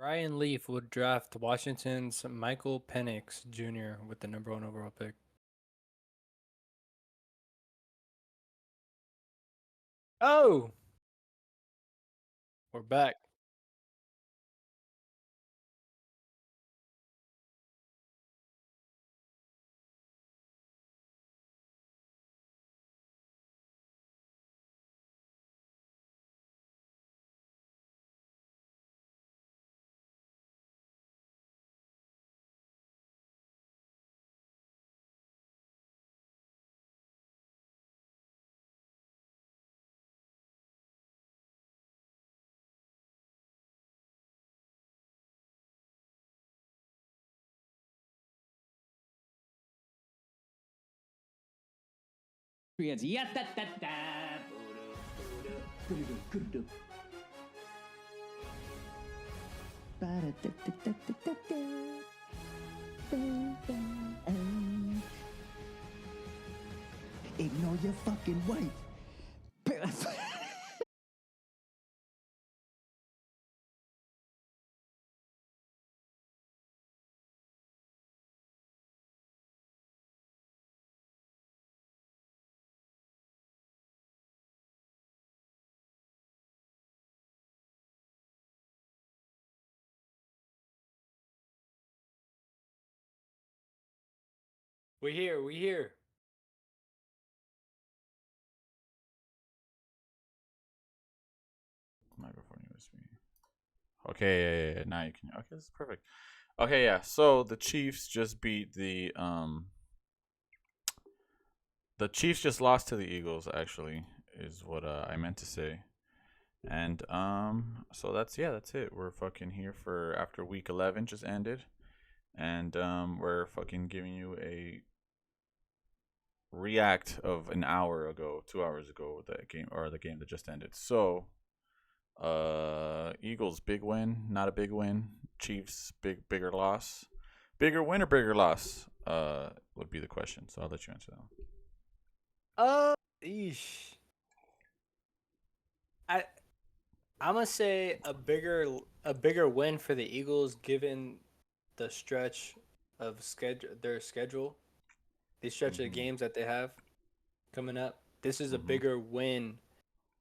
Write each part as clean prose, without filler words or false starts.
Ryan Leaf would draft Washington's Michael Penix Jr. with the #1 overall pick. Oh, we're back. Creates Ignore your fucking wife. We here. We here. Microphone USB. Okay, yeah. Now you can. Okay, this is perfect. Okay, yeah. So the Chiefs just beat the Chiefs just lost to the Eagles. Actually, is what I meant to say. And so that's it. We're fucking here for after week 11 just ended, and we're fucking giving you a react of an hour ago, 2 hours ago, the game that just ended. So Eagles big win, not a big win. Chiefs bigger loss. Bigger win or bigger loss? Would be the question. So I'll let you answer that one. Eesh. I I'm gonna say a bigger win for the Eagles given the stretch of schedule, the stretch of Mm-hmm. games that they have coming up. This is a Mm-hmm. bigger win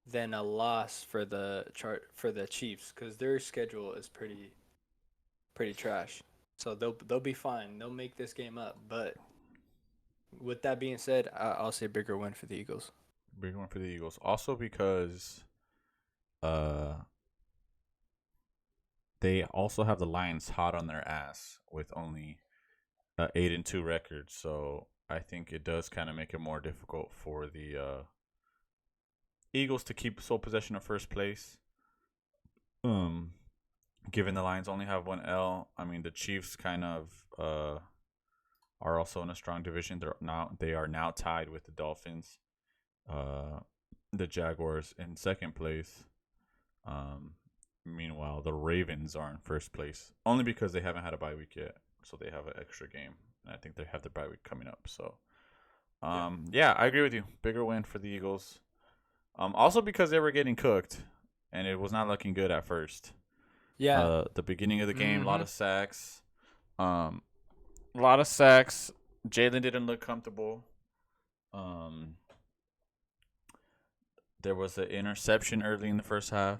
than a loss for the Chiefs because their schedule is pretty trash. So they'll be fine. They'll make this game up. But with that being said, I'll say bigger win for the Eagles. Big one for the Eagles. Also because uh they also have the Lions hot on their ass with only 8-2 record. So I think it does kind of make it more difficult for the Eagles to keep sole possession of first place. Um, Given the Lions only have one L, I mean the Chiefs kind of are also in a strong division. They are now tied with the Dolphins, uh, the Jaguars in second place. Um, Meanwhile, the Ravens are in first place only because they haven't had a bye week yet, so they have an extra game, and I think they have their bye week coming up. So, yeah, I agree with you. Bigger win for the Eagles. Also because they were getting cooked, and it was not looking good at first. Yeah. The beginning of the game, a lot Mm-hmm. of sacks. A lot of sacks. Jalen didn't look comfortable. Um, there was an interception early in the first half,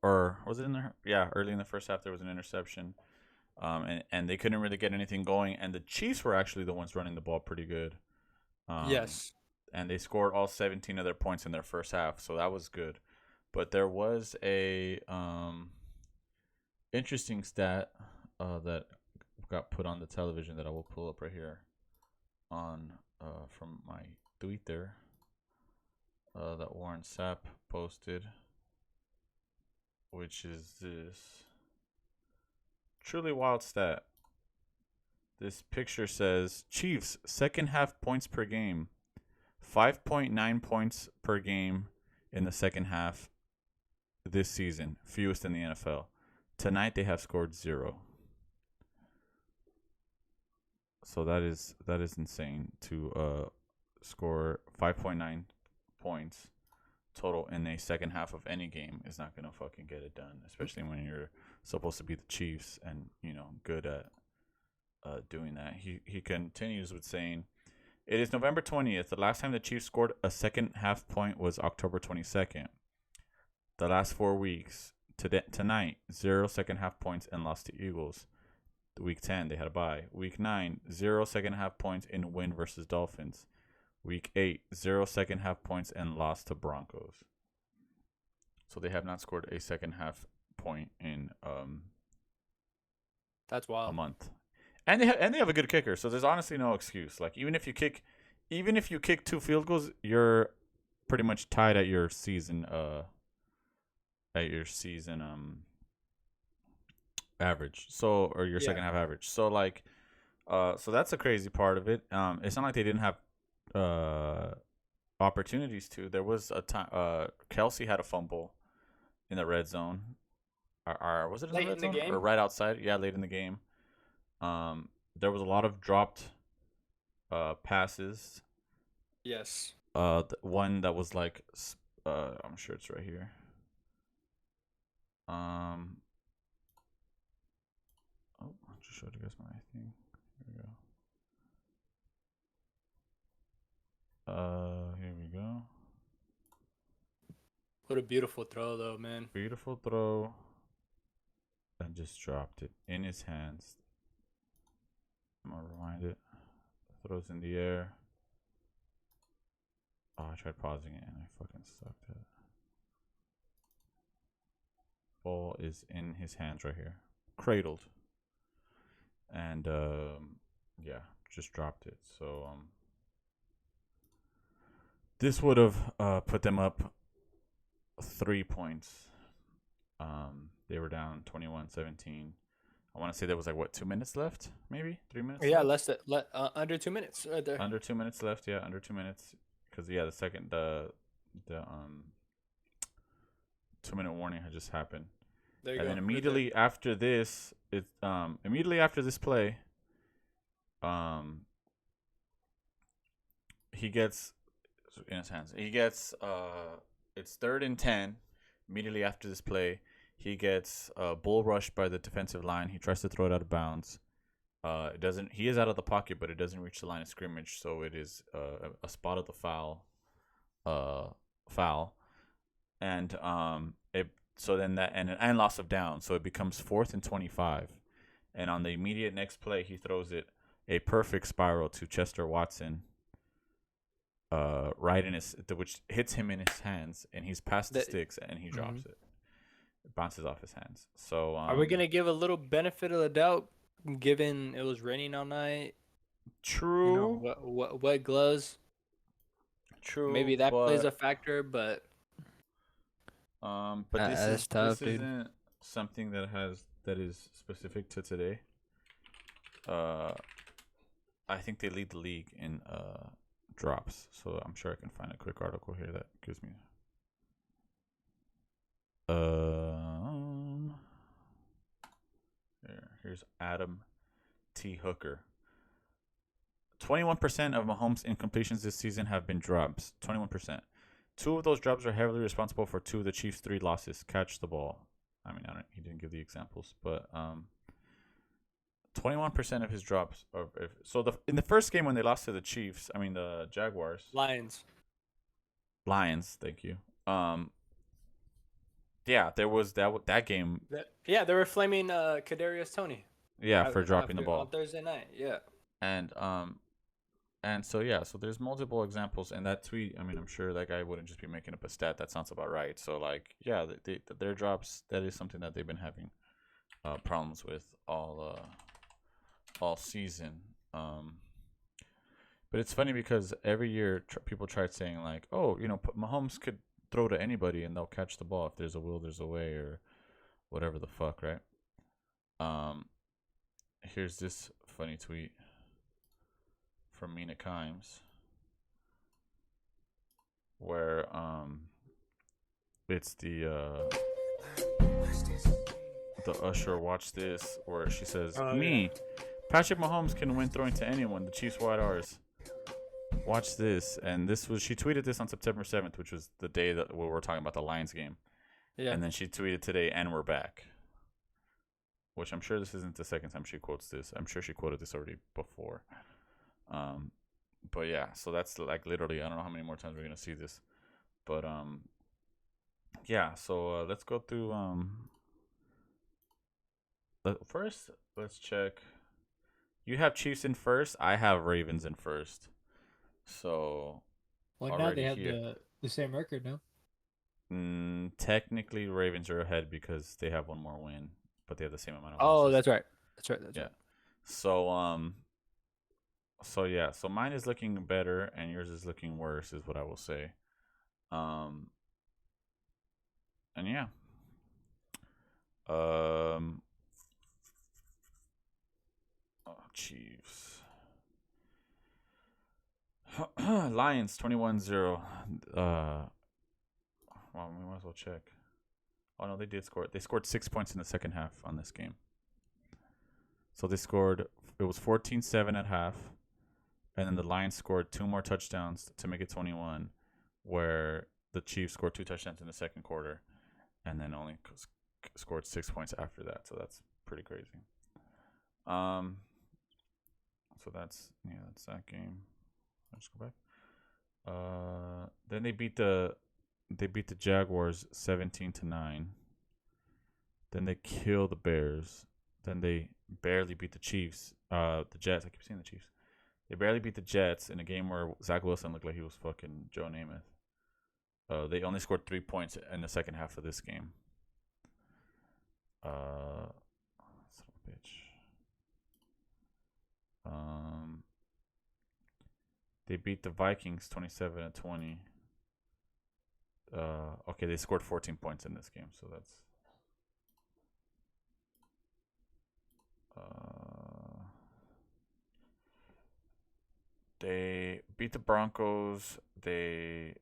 or was it in there? Yeah, early in the first half there was an interception. And they couldn't really get anything going. And the Chiefs were actually the ones running the ball pretty good. Um, Yes. and they scored all 17 of their points in their first half, so that was good. But there was a interesting stat that got put on the television that I will pull up right here on from my Twitter that Warren Sapp posted, which is this truly wild stat. This picture says Chiefs second half points per game, 5.9 points per game in the second half this season, fewest in the NFL. Tonight they have scored 0. So that is insane to score 5.9 points total in a second half of any game is not gonna fucking get it done, especially when you're supposed to be the Chiefs and good at doing that. He continues with saying, "It is November 20th. The last time the Chiefs scored a second half point was October 22nd. The last 4 weeks, tonight, 0 second half points and lost to Eagles. Week 10, they had a bye. Week 9, 0 second half points in win versus Dolphins. Week 8, 0 second half points and lost to Broncos." So they have not scored a second half point in That's a wild. month. And they have a good kicker, so there's honestly no excuse. Like even if you kick 2 field goals, you're pretty much tied at your season average. So or your second half average. So like so that's a crazy part of it. It's not like they didn't have opportunities to. There was a time Kelsey had a fumble in the red zone. Was it in the red zone or right outside? Yeah, late in the game. There was a lot of dropped passes. Yes. One that was like I'm sure it's right here. Oh, I just showed you guys my thing. Here we go. Here we go. What a beautiful throw, though, man. Beautiful throw. And just dropped it in his hands. I'm gonna rewind it. Throws in the air. Oh, I tried pausing it and I fucking sucked at it. Ball is in his hands right here. Cradled. And yeah, just dropped it. So this would have put them up 3 points. They were down 21-17. I want to say there was like 2 minutes left, maybe 3 minutes. Yeah, left? under 2 minutes right there. Under 2 minutes left. Yeah, under 2 minutes. Because the 2-minute warning had just happened. There you and go. then immediately after this, immediately after this play, he gets in his hands. He gets it's 3rd and 10. Immediately after this play, he gets bull rushed by the defensive line. He tries to throw it out of bounds. It doesn't. He is out of the pocket, but it doesn't reach the line of scrimmage. So it is a spot of the foul. And so then that and loss of down. So it becomes 4th and 25. And on the immediate next play, he throws it a perfect spiral to Chester Watson. Right in which hits him in his hands, and he's past the sticks, and he drops it. It bounces off his hands. So are we gonna give a little benefit of the doubt, given it was raining all night? True. What wet gloves? True. Maybe that plays a factor, but this tough, this isn't something that is specific to today. I think they lead the league in drops, so I'm sure I can find a quick article here that gives me here's Adam T. Hooker. 21% of Mahomes' incompletions this season have been drops. 21%. 2 of those drops are heavily responsible for 2 of the Chiefs' 3 losses. Catch the ball. I mean, he didn't give the examples, but 21% of his drops are in the first game when they lost to the Chiefs, the Jaguars. Lions, thank you. Yeah, there was that game. Yeah, they were flaming Kadarius Toney. Yeah, for dropping the ball on Thursday night. Yeah. And so there's multiple examples, and that tweet, I'm sure that guy wouldn't just be making up a stat. That sounds about right. So like, yeah, their drops, that is something that they've been having problems with all season. But it's funny because every year people tried saying like, oh, Mahomes could throw to anybody and they'll catch the ball. If there's a will, there's a way, or whatever the fuck, right? Here's this funny tweet from Mina Kimes, where it's the usher, watch this, where she says, Patrick Mahomes can win throwing to anyone. The Chiefs wide R's. watch this. And she tweeted this on September 7th, which was the day that we were talking about the Lions game. Yeah. And then she tweeted today, and we're back. Which I'm sure this isn't the second time she quotes this. I'm sure she quoted this already before. But yeah, so that's like literally, I don't know how many more times we're gonna see this. But yeah, so let's go through first let's check. You have Chiefs in first, I have Ravens in first. So Well, now they already have here. the same record now. Technically Ravens are ahead because they have one more win, but they have the same amount of Oh, losses. that's right. That's right. That's Yeah. right. So yeah, so mine is looking better and yours is looking worse, is what I will say. And yeah. Oh, Chiefs. Lions 21-0. Well, we might as well check. Oh no, they did score. They scored 6 points in the second half on this game. So they scored. It was 14-7 at half, and then the Lions scored 2 more touchdowns to make it 21, where the Chiefs scored 2 touchdowns in the second quarter, and then only scored 6 points after that. So that's pretty crazy. So that's that game. Let's go back. Then they beat the Jaguars 17-9. Then they kill the Bears. Then they barely beat the Chiefs. The Jets. I keep saying the Chiefs. They barely beat the Jets in a game where Zach Wilson looked like he was fucking Joe Namath. They only scored 3 points in the second half of this game. Son of a bitch. They beat the Vikings 27-20. Okay, they scored 14 points in this game, so that's they beat the Broncos, they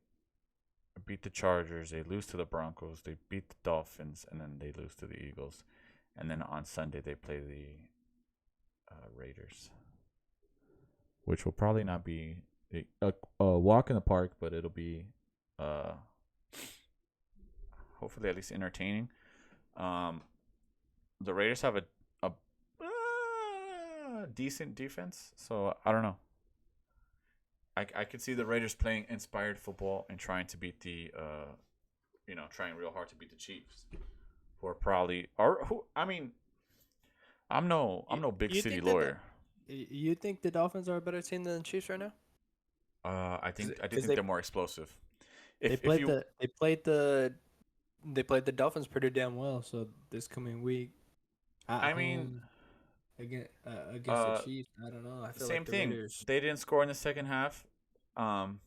beat the Chargers, they lose to the Broncos, they beat the Dolphins, and then they lose to the Eagles. And then on Sunday they play the Raiders, which will probably not be a walk in the park, but it'll be hopefully at least entertaining. The Raiders have a decent defense, so I don't know. I could see the Raiders playing inspired football and trying to beat the trying real hard to beat the Chiefs, who are probably I'm no big city lawyer. You think the Dolphins are a better team than the Chiefs right now? I do think they- they're more explosive. They played the Dolphins pretty damn well. So this coming week, against the Chiefs, I don't know. I feel same like the thing. Raiders. They didn't score in the second half. The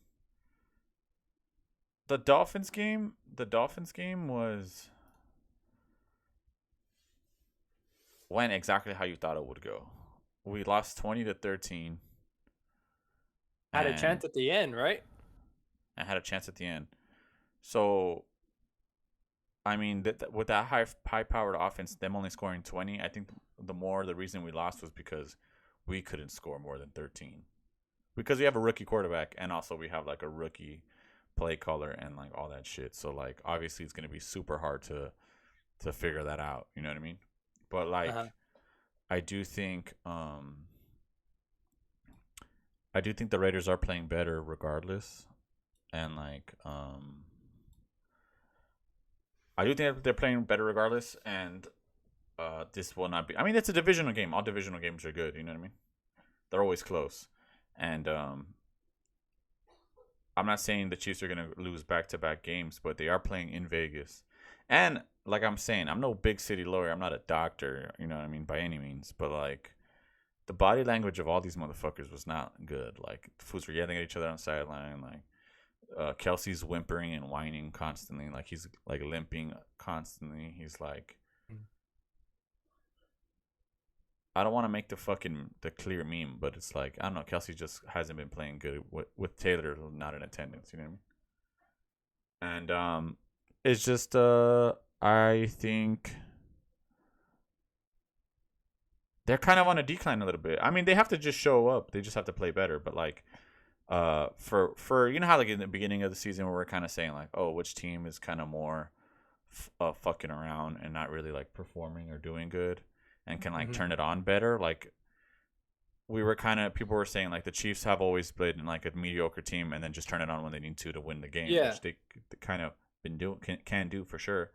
Dolphins game went exactly how you thought it would go. We lost 20-13. Had a chance at the end, right? And had a chance at the end. So, I mean, with that high-powered offense, them only scoring 20, I think the reason we lost was because we couldn't score more than 13. Because we have a rookie quarterback, and also we have like a rookie play caller and like all that shit. So like obviously it's gonna be super hard to figure that out. You know what I mean? But like I do think the Raiders are playing better regardless, and like I do think they're playing better regardless, and this will not be. I mean, it's a divisional game. All divisional games are good. You know what I mean? They're always close, and I'm not saying the Chiefs are gonna lose back-to-back games, but they are playing in Vegas, and like I'm saying, I'm no big city lawyer. I'm not a doctor. You know what I mean? By any means, but like. The body language of all these motherfuckers was not good. Like, the fools were yelling at each other on the sideline. Like, Kelsey's whimpering and whining constantly. Like, he's, like, limping constantly. He's, like... I don't want to make the clear meme, but it's like, I don't know. Kelsey just hasn't been playing good with Taylor not in attendance. You know what I mean? And, it's just, I think... They're kind of on a decline a little bit. I mean, they have to just show up. They just have to play better. But, like, For you know how like in the beginning of the season we were kind of saying like, oh, which team is kind of more fucking around and not really like performing or doing good and can like turn it on better. Like we were kind of people were saying like the Chiefs have always played in like a mediocre team and then just turn it on when they need to win the game, Yeah. which they kind of been doing can do for sure.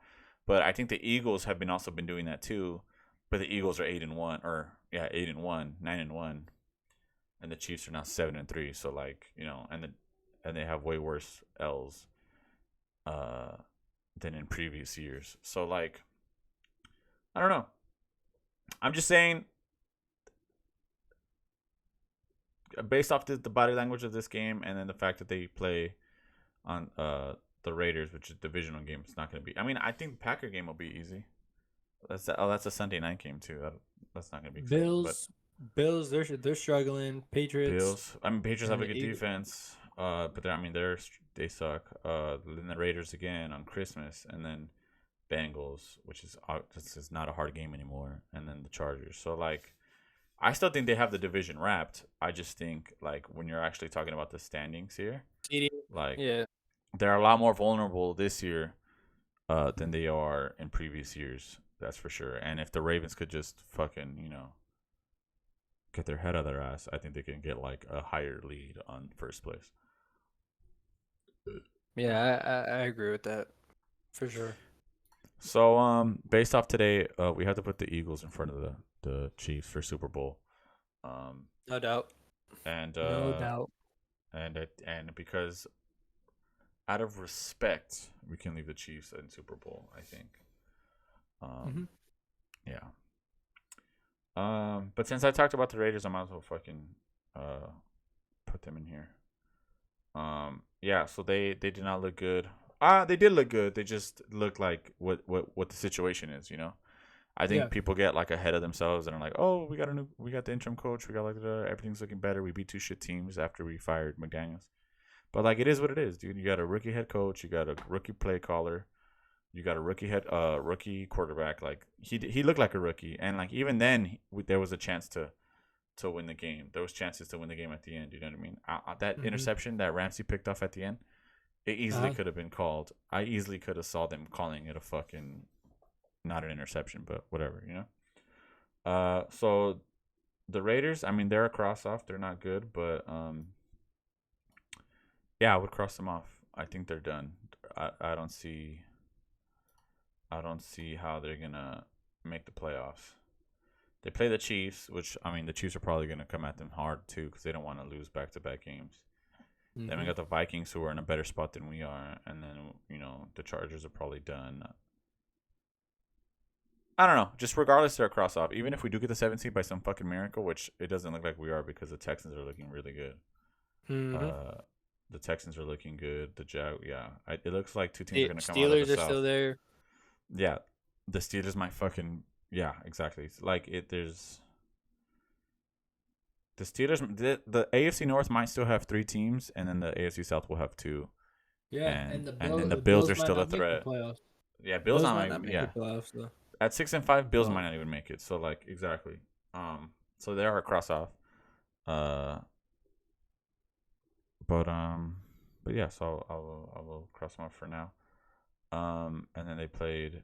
But I think the Eagles have been also been doing that too. But the Eagles are 8-1 or 8-1, 9-1, and the Chiefs are now 7-3. So like and they have way worse L's than in previous years. So like I don't know. I'm just saying based off the body language of this game and then the fact that they play on the Raiders, which is a divisional game, it's not going to be. I mean, I think the Packer game will be easy. That's a Sunday night game too. That's not going to be exciting. Bills, they're struggling. Patriots. Bills. I mean, Patriots have and a good Eagles. defense. But they suck. Then the Raiders again on Christmas, and then Bengals, which is this is not a hard game anymore, and then the Chargers. So like, I still think they have the division wrapped. I just think like when you're actually talking about the standings here, like Yeah. they're a lot more vulnerable this year than they are in previous years. That's for sure. And if the Ravens could just fucking get their head out of their ass, I think they can get like a higher lead on first place. Yeah, I agree with that for sure. So based off today, we have to put the Eagles in front of the Chiefs for Super Bowl. No doubt. And No doubt. and because out of respect, we can leave the Chiefs in Super Bowl, I think. Yeah. But since I talked about the Raiders, I might as well fucking put them in here. Yeah, so they did not look good. They did look good. They just looked like what the situation is, I think people get like ahead of themselves and are like, "Oh, we got the interim coach. We got like everything's looking better. We beat 2 shit teams after we fired McDaniels." But like it is what it is, dude. You got a rookie head coach, you got a rookie play caller, you got a rookie quarterback. Like he looked like a rookie, and like even then there was a chance to win the game. There was chances to win the game at the end. You know what I mean? That interception that Ramsey picked off at the end, it easily could have been called. I easily could have saw them calling it a fucking not an interception, but whatever, So the Raiders, I mean, they're a cross off. They're not good, but yeah, I would cross them off. I think they're done. I don't see how they're gonna make the playoffs. They play the Chiefs, which I mean, the Chiefs are probably gonna come at them hard too because they don't want to lose back-to-back games. Then we got the Vikings, who are in a better spot than we are, and then the Chargers are probably done. I don't know. Just regardless, they're a cross off. Even if we do get the 7th seed by some fucking miracle, which it doesn't look like we are because the Texans are looking really good. The Texans are looking good. It looks like 2 teams are going to come out of the Steelers are South. still there. Yeah, the Steelers might fucking exactly. Like there's the Steelers. The AFC North might still have 3 teams, and then the AFC South will have 2. Yeah, and then the Bills are still a threat. Yeah, Bills might not make the playoffs though. At 6-5, Bills might not even make it. So like exactly. So they are a cross off. But yeah. So I will cross them off for now. And then they played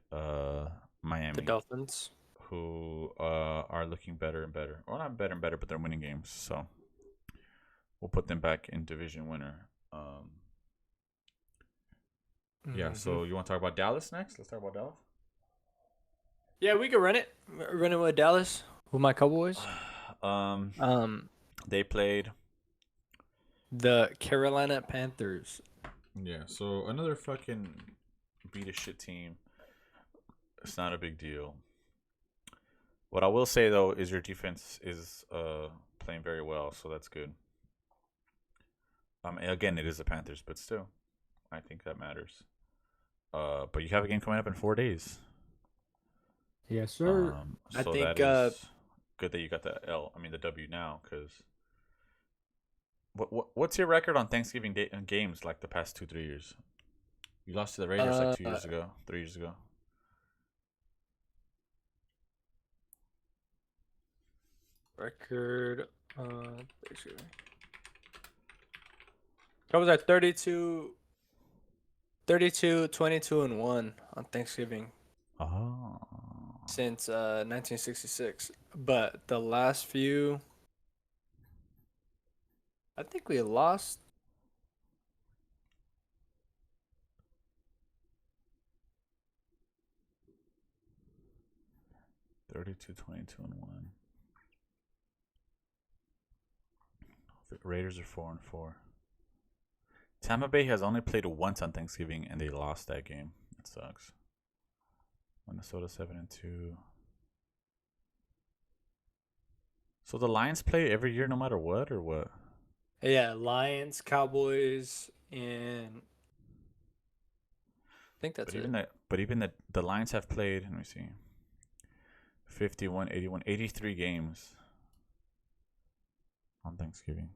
Miami, The Dolphins, who are looking better and better. Well, not better and better, but they're winning games. So we'll put them back in division winner. Yeah. So you want to talk about Dallas next? Let's talk about Dallas. Yeah, we could run it with Dallas with my Cowboys. They played the Carolina Panthers. Yeah, so another fucking beat a shit team. It's not a big deal. What I will say though is your defense is playing very well, so that's good. Again, it is the Panthers, but still, I think that matters. But you have a game coming up in 4 days. Yes, sir. So I think that is good that you got the W now, because what's your record on Thanksgiving Day games like the past 2-3 years? You lost to the Raiders like 2 years ago, 3 years ago. Record. Cowboys are 32, 22, and 1 on Thanksgiving Oh. since 1966. But the last few, I think we lost. $32, 22, and 1. Raiders are 4-4. Tampa Bay has only played once on Thanksgiving and they lost that game. That sucks. Minnesota 7-2. So the Lions play every year no matter what, or what? Yeah, Lions, Cowboys, and I think that's it. But even the Lions have played, let me see. 51, 81, 83 games on Thanksgiving.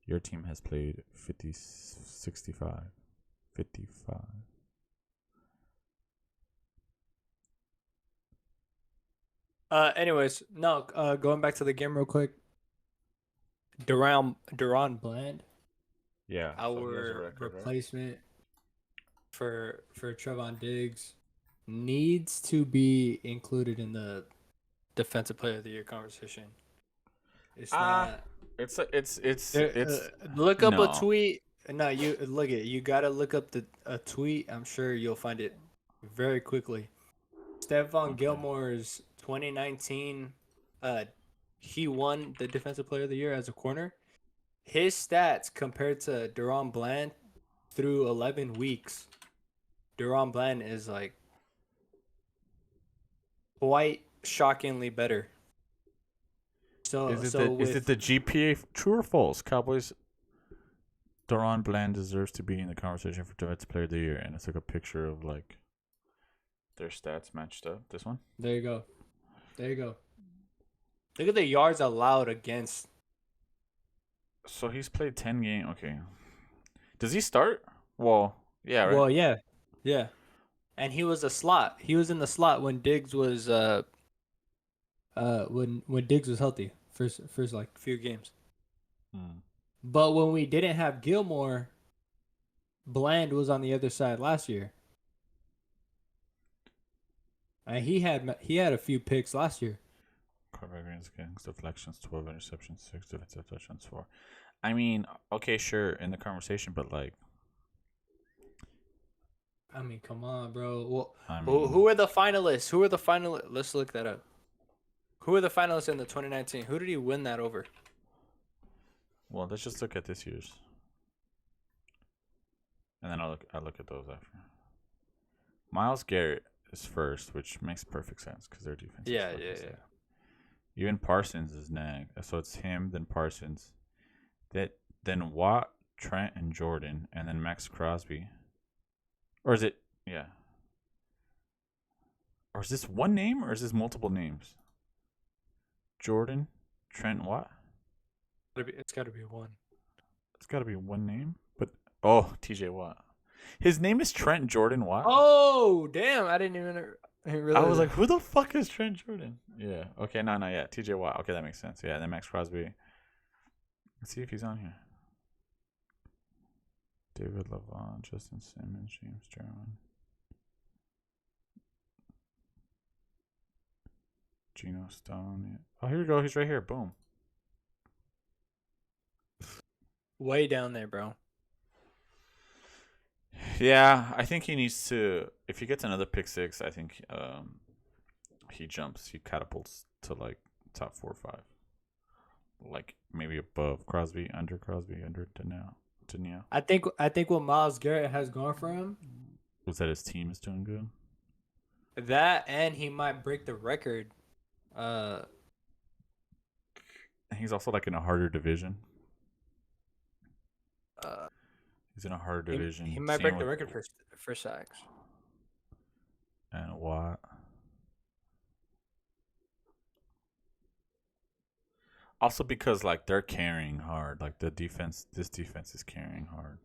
Your team has played 50, 65, 55. Anyways, no. Going back to the game real quick. Duran Bland, Yeah. So he has a our record, right? replacement for Trevon Diggs, needs to be included in the Defensive Player of the Year conversation. It's not. Look up a no. tweet. No, you look it. You gotta look up a tweet. I'm sure you'll find it very quickly. Stephon Gilmore's 2019, he won the Defensive Player of the Year as a corner. His stats compared to Duran Bland through 11 weeks, Duran Bland is like quite shockingly better. So Is it the GPA true or false? Cowboys Duran Bland deserves to be in the conversation for Defensive Player of the Year, and it's like a picture of like their stats matched up. This one. There you go. Look at the yards allowed against. So he's played 10 games. Okay. Does he start? Well, yeah, right. Well, yeah. And he was a slot. He was in the slot when Diggs was when Diggs was healthy. First like few games. But when we didn't have Gilmore, Bland was on the other side last year. And he had a few picks last year. Against deflections, 12 interceptions, 6 defensive touchdowns, 4. I mean, okay, sure, in the conversation, but like, I mean, come on, bro. Well, I mean, who are the finalists? Let's look that up. Who are the finalists in the 2019? Who did he win that over? Well, let's just look at this year's, and then I'll look at those after. Myles Garrett is first, which makes perfect sense because their defense. Yeah. Even Parsons is nag, so it's him, then Parsons, then Watt, Trent, and Jordan, and then Max Crosby. Or is it? Yeah. Or is this one name, or is this multiple names? Jordan, Trent, Watt. It's got to be one. It's got to be one name, but TJ Watt. His name is Trent Jordan Watt. Oh, damn! I didn't even realize. I was like, who the fuck is Trent Jordan? Yeah. Okay. No. Yeah. TJ Watt. Okay, that makes sense. Yeah. Then Max Crosby. Let's see if he's on here. David Lavon, Justin Simmons, James Jarwin, Geno Stone. Yeah. Oh, here we go. He's right here. Boom. way down there, bro. Yeah, I think he needs to. If he gets another pick six, I think he jumps. He catapults to like top 4 or 5, like maybe above Crosby, under Danielle. I think what Myles Garrett has gone for him. Was that his team is doing good? That and he might break the record. He's also like in a harder division. He's in a harder division. He might break the record for sacks. And what? Also because like they're carrying hard. Like this defense is carrying hard.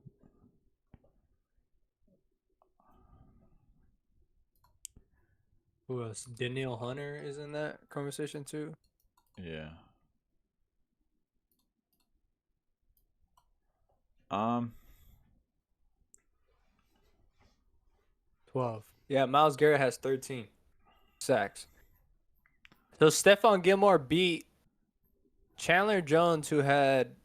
Who else? Danielle Hunter is in that conversation too. Yeah. Um, 12. Yeah, Myles Garrett has 13 sacks. So Stephon Gilmore beat Chandler Jones, who had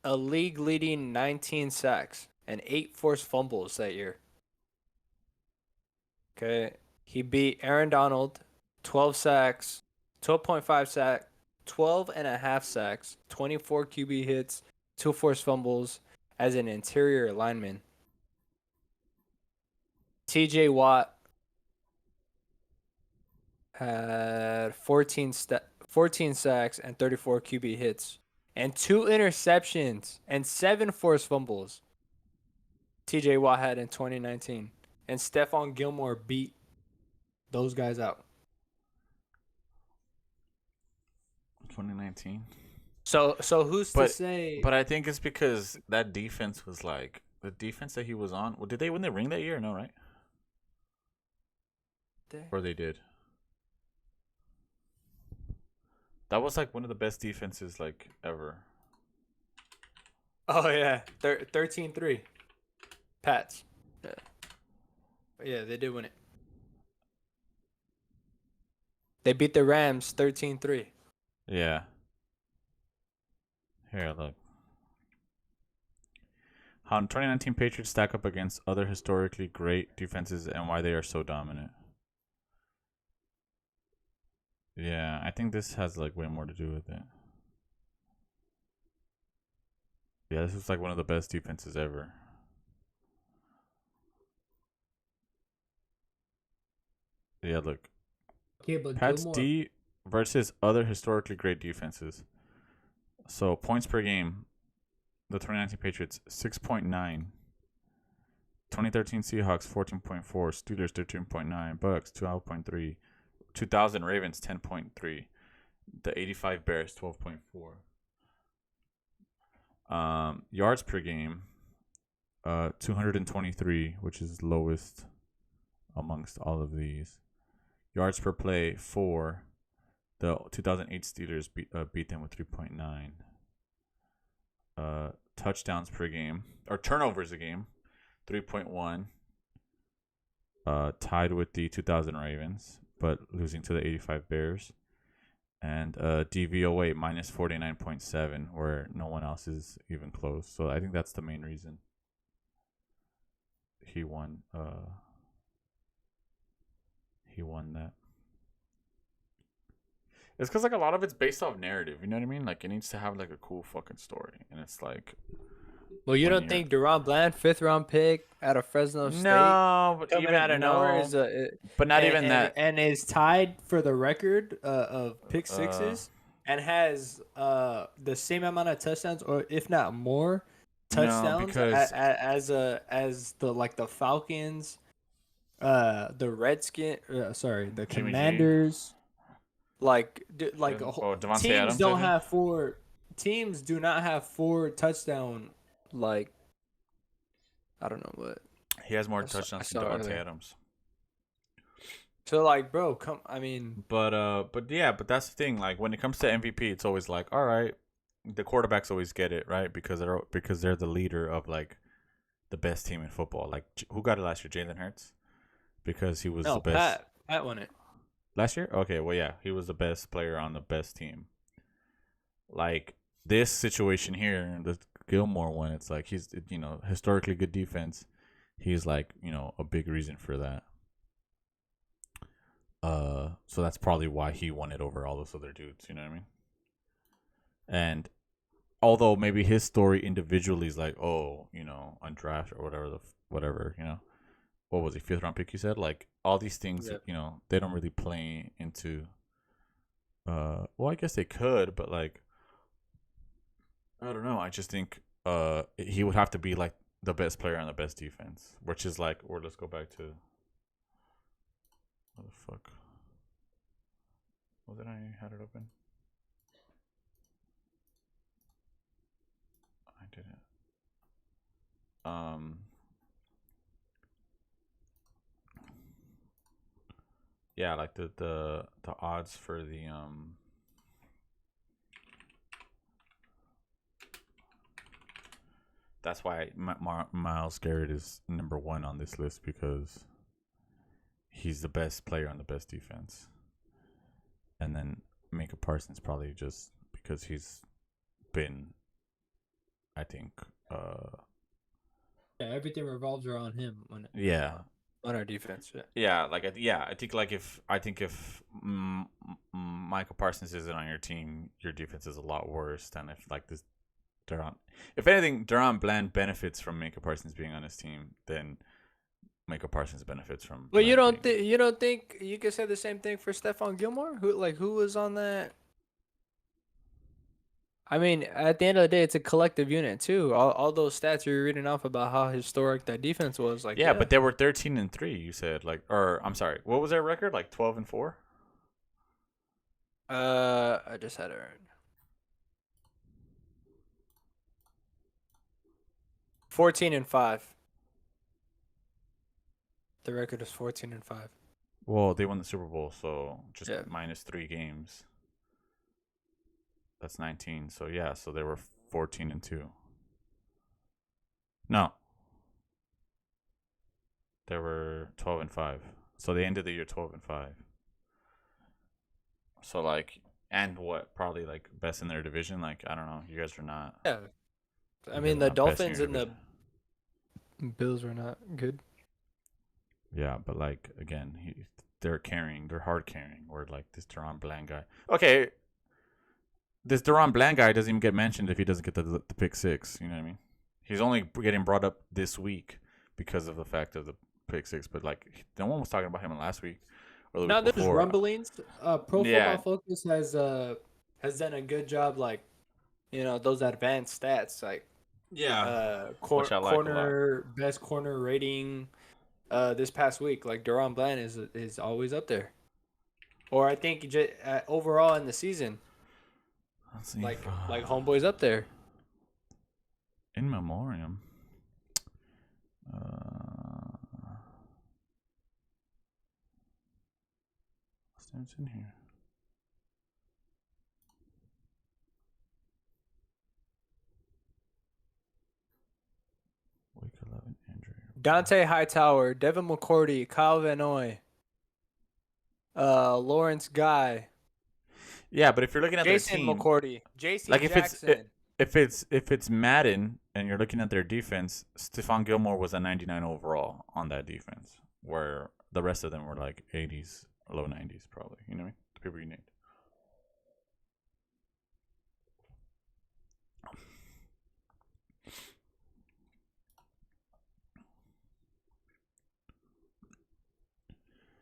a league-leading 19 sacks and 8 forced fumbles that year. Okay. He beat Aaron Donald, 12 sacks, 12.5 sack, 12 and a half sacks, 24 QB hits, 2 forced fumbles as an interior lineman. TJ Watt had 14 sacks and 34 QB hits and 2 interceptions and 7 forced fumbles. TJ Watt had in 2019. And Stephon Gilmore beat those guys out. 2019. So who's to say? But I think it's because that defense was like the defense that he was on. Well, did they win the ring that year? No, right? Or they did. That was like one of the best defenses like ever. Oh yeah, 13-3. Pats. Yeah, they did win it. They beat the Rams 13-3. Yeah. Here, look. How 2019 Patriots stack up against other historically great defenses and why they are so dominant. Yeah, I think this has like way more to do with it. Yeah, this is like one of the best defenses ever. Yeah, look. Okay, but Pats Gilmore. D versus other historically great defenses. So points per game. The 2019 Patriots 6.9. 2013 Seahawks 14.4. Steelers 13.9. Bucks 12.3. 2000 Ravens 10.3. The 85 Bears 12.4. Yards per game 223, which is lowest amongst all of these. Yards per play 4. The 2008 Steelers beat them with 3.9. Touchdowns per game or turnovers a game 3.1. Tied with the 2000 Ravens, but losing to the 85 Bears. And DVOA minus 49.7, where no one else is even close. So I think that's the main reason he won. He won that. It's because like a lot of it's based off narrative. You know what I mean? Like it needs to have like a cool fucking story, and it's like. Well, you don't think Deron Bland, 5th-round pick out of Fresno State, No, but coming even out of nowhere is but not even and, that. and is tied for the record of pick sixes and has the same amount of touchdowns, or if not more touchdowns, because as the Falcons, the the Jimmy G. Commanders, Devontae teams Adams, don't have 4. Teams do not have 4 touchdown. Like, I don't know what. He has more touchdowns than Devontae Adams. So like, bro, I mean, but that's the thing. Like when it comes to MVP, it's always like, all right, the quarterbacks always get it right because they're the leader of like the best team in football. Like who got it last year? Jalen Hurts, because he was the best. Pat won it last year. Okay, well yeah, he was the best player on the best team. Like this situation here, the Gilmore one, it's like he's historically good defense. He's like a big reason for that. So that's probably why he won it over all those other dudes. You know what I mean? And although maybe his story individually is like, undrafted or whatever, what was he, 5th-round pick? You said like all these things, they don't really play into. Well, I guess they could, but like. I don't know. I just think he would have to be like the best player on the best defense, which is like, or let's go back to what the fuck was it? I had it open. I didn't. Yeah, like the odds for the that's why Myles Garrett is number 1 on this list, because he's the best player on the best defense. And then Micah Parsons probably just because he's been, I think, Yeah, everything revolves around him when yeah, On our defense, yeah. yeah, like I think like if Michael Parsons isn't on your team, your defense is a lot worse than if like this Duran. If anything, Duran Bland benefits from Micah Parsons being on his team, then Micah Parsons benefits from. But you Bland don't being- you don't think you could say the same thing for Stephon Gilmore? Who was on that? I mean, at the end of the day, it's a collective unit too. All those stats you're reading off about how historic that defense was, like Yeah, but they were 13-3. You said or I'm sorry, what was their record? Like 12-4. I just had it right. 14-5. The record is 14-5. Well, they won the Super Bowl, so just Yeah. minus 3 games. That's 19. So yeah, so they were 14-2. No. They were 12-5. So they ended the year 12-5. So like, and what? Probably like best in their division. Like, I don't know. You guys are not. Yeah. I you mean, guys the are not best in Dolphins your and the division. Bills were not good. Yeah, but like again, they're hard carrying. Where like this Duran Bland guy. Okay, this Duran Bland guy doesn't even get mentioned if he doesn't get the pick 6. You know what I mean? He's only getting brought up this week because of the fact of the pick 6. But like, no one was talking about him last week or the Now week there's before. rumblings. Pro Yeah. Football Focus has done a good job, like, you know, those advanced stats, like Yeah. Which I like a lot. corner best corner rating this past week. Like Duran Bland is always up there, or I think overall in the season, Let's see like if, homeboy's up there. in memoriam. What's in here? Week 11 injury. Dante Hightower, Devin McCourty, Kyle Van Noy, Lawrence Guy, Yeah, but if you're looking at Jason their team, McCourty, J.C. like Jackson. if it's Madden and you're looking at their defense, Stephon Gilmore was a 99 overall on that defense, where the rest of them were like 80s, low 90s probably. You know what I mean? The people you named.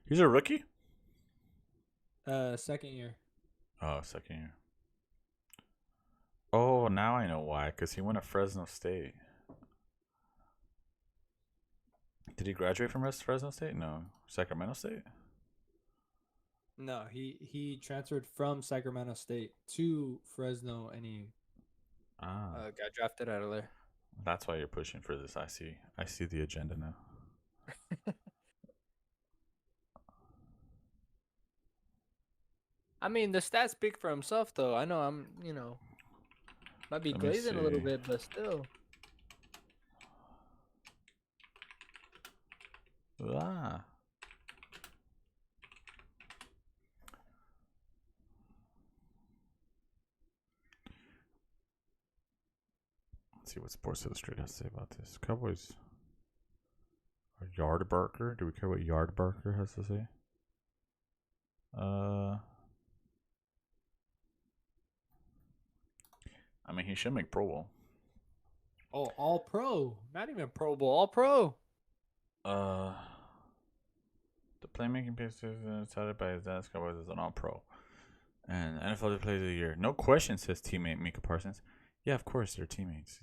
He's a rookie? second year. Oh, second year. Oh, now I know why. Because he went to Fresno State. Did he graduate from Fresno State? No. Sacramento State? No, he transferred from Sacramento State to Fresno, and he Got drafted out of there. That's why you're pushing for this. I see the agenda now. I mean, the stats speak for himself, though. I know might be Let me glazing a little see. bit, but still. Ah. Let's see what Sports Illustrated has to say about this. Cowboys. Yardbarker. Do we care what Yardbarker has to say? I mean, he should make Pro Bowl. Oh, all pro. Not even Pro Bowl, All Pro. The playmaking pace is touted by his Dallas Cowboys as an All-Pro. And NFL Player of the Year. No question, says teammate Micah Parsons. Yeah, of course, they're teammates.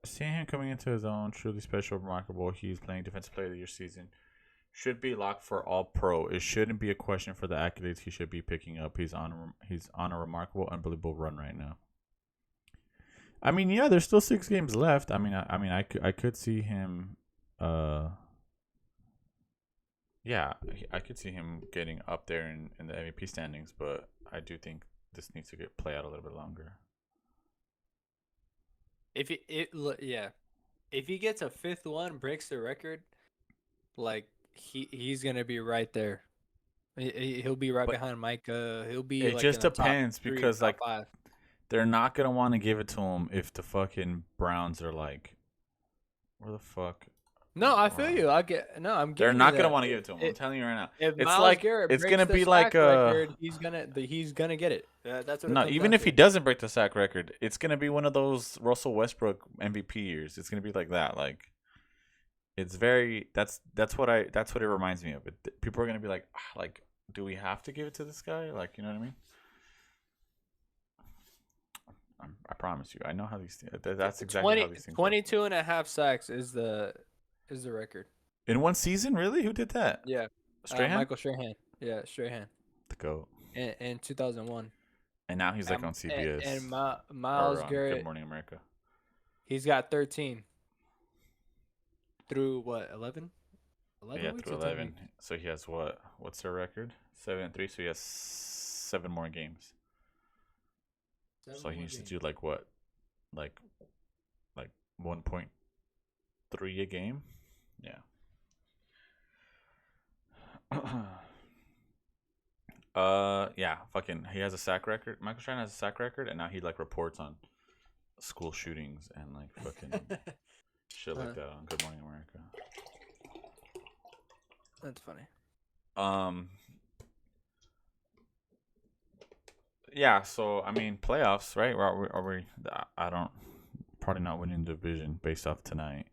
Seeing him coming into his own, truly special, remarkable. He's playing Defensive Player of the Year season. Should be locked for All-Pro. It shouldn't be a question for the accolades he should be picking up. He's on a remarkable, unbelievable run right now. I mean, yeah, there's still 6 games left. I could see him. Yeah, I could see him getting up there in the MVP standings, but I do think this needs to play out a little bit longer. If if he gets a fifth one, breaks the record, like he's gonna be right there. He'll be right But behind Micah. He'll be it like just in the top depends 3, because top like 5. they're not gonna want to give it to him if the fucking Browns are like, where the fuck? No, I feel Wow. you. I'm They're giving not you gonna that. want to give it to him. I'm telling you right now. If It's Myles like Garrett it's breaks gonna the be like sack record, he's gonna get it. That's what it no. comes Even down if to. he doesn't break the sack record, it's gonna be one of those Russell Westbrook MVP years. It's gonna be like that. Like it's very that's what it reminds me of. People are gonna be like, do we have to give it to this guy? Like, you know what I mean? I promise you, I know how these things. That's exactly how these things work. 22 and a half sacks is the record. In one season, really? Who did that? Yeah. Strahan? Michael Strahan. Yeah, Strahan. The GOAT. In 2001. And now he's like on CBS. And or Myles on Garrett, Good Morning America. he's got 13 through what, 11? 11 Yeah, weeks through or 10 11. weeks? So he has what? What's their record? 7-3. So he has 7 more games. So he needs to do like what? Like 1.3 a game? Yeah. Yeah, fucking he has a sack record. Michael Strahan has a sack record, and now he like reports on school shootings and like fucking shit like that on Good Morning America. That's funny. Yeah, so I mean playoffs, right? Are we I don't probably not winning the division based off tonight.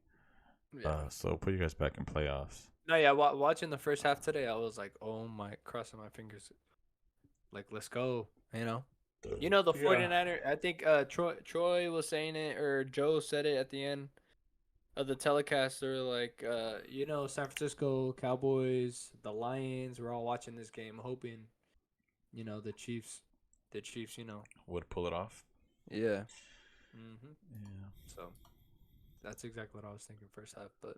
Yeah. So put you guys back in playoffs. No, yeah, watching the first half today, I was like, oh my, crossing my fingers. Like, let's go, you know? You know, the 49er, I think Troy was saying it, or Joe said it at the end of the telecast. They're like, you know, San Francisco Cowboys, the Lions, we're all watching this game, hoping, you know, the Chiefs, you know. Would pull it off. Yeah. Yeah. So, that's exactly what I was thinking first half, but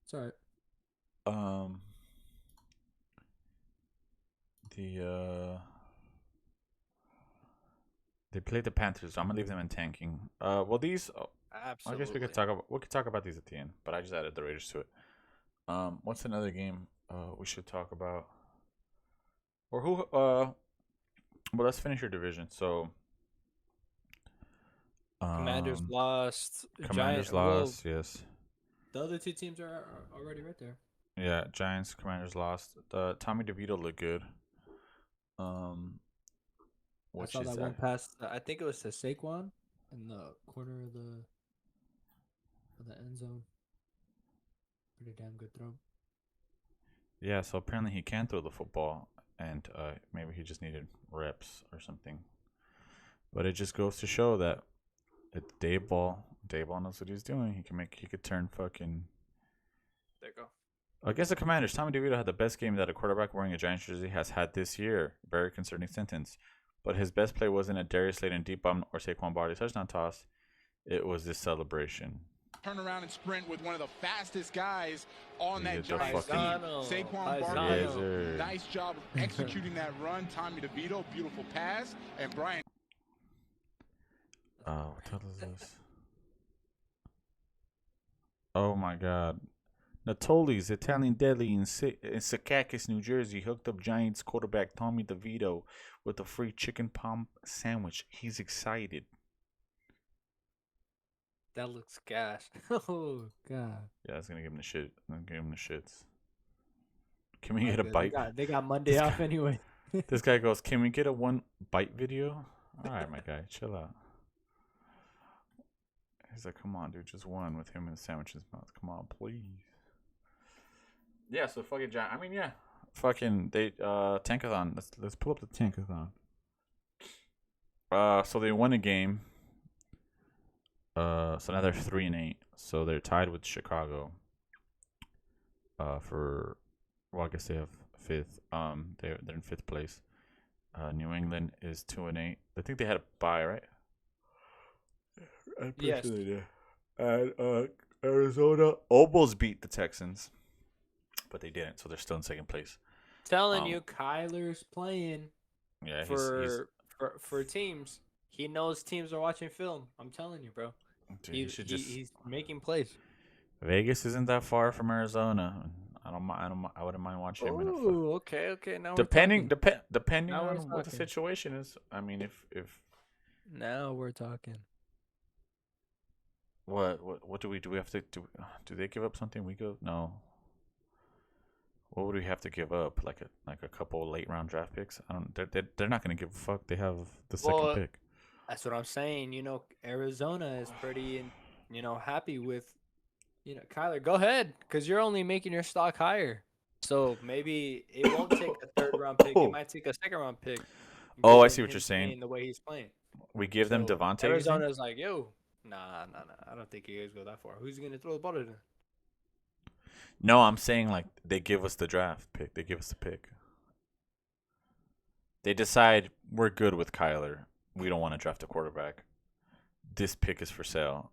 it's all right. They played the Panthers. So I'm gonna leave them in tanking. Well, these. Absolutely. I guess we could talk about these at the end, but I just added the Raiders to it. What's another game we should talk about? Or who? Well, let's finish your division. So. Commanders lost. Commanders lost. Yes. The other two teams are already right there. Yeah, Giants, Commanders lost. Tommy DeVito looked good. I saw that one pass. I think it was to Saquon in the corner of the end zone. Pretty damn good throw. Yeah, so apparently he can throw the football, and maybe he just needed reps or something. But it just goes to show that it's Dayball knows what he's doing. He could turn fucking. There you go. Against the Commanders, Tommy DeVito had the best game that a quarterback wearing a Giants jersey has had this year. Very concerning sentence. But his best play wasn't a Darius Slayton deep bomb or Saquon Barkley touchdown toss. It was this celebration. Turn around and sprint with one of the fastest guys on that Giants team. Saquon Barkley, nice job of executing that run. Tommy DeVito, beautiful pass. And Brian. What the hell is this? Oh my God. Natoli's Italian Deli in Secaucus, New Jersey hooked up Giants quarterback Tommy DeVito with a free chicken palm sandwich. He's excited. That looks gas. Oh God. Yeah, that's gonna give him the shit. I'm gonna give him the shits. Can we get a bite? They got Monday off anyway. This guy goes, "Can we get a one bite video?" All right, my guy, chill out. He's like, "Come on, dude, just one with him and the sandwich in his mouth. Come on, please." Yeah, so fucking Giant. I mean, yeah, fucking they tankathon. Let's pull up the tankathon. So they won a game. So now they're 3-8. So they're tied with Chicago. For, well, I guess they have 5th. They're in 5th place. New England is 2-8. I think they had a bye, right? I'm pretty sure they did. And Arizona almost beat the Texans, but they didn't, so they're still in second place. Telling you, Kyler's playing Yeah, for teams. He knows teams are watching film. I'm telling you, bro. dude, he should just. He's making plays. Vegas isn't that far from Arizona. I don't mind. I wouldn't mind watching him. Oh, okay. Now Depending Now we're on what the talking. situation is. I mean, if Now we're talking. what do we have to do? Do they give up something? We go no. What would we have to give up? Like a couple late round draft picks? I don't. They're not gonna give a fuck. They have the second pick. That's what I'm saying. Arizona is pretty, happy with, Kyler. Go ahead, because you're only making your stock higher. So maybe it won't take a 3rd round pick. It might take a 2nd round pick. Oh, I see what him you're saying. playing the way he's playing. We give them Devontae. Arizona's like, yo, nah. I don't think you guys go that far. Who's gonna throw the ball to them? No, I'm saying like they give us the draft pick. They give us the pick. They decide we're good with Kyler. We don't want to draft a quarterback. This pick is for sale,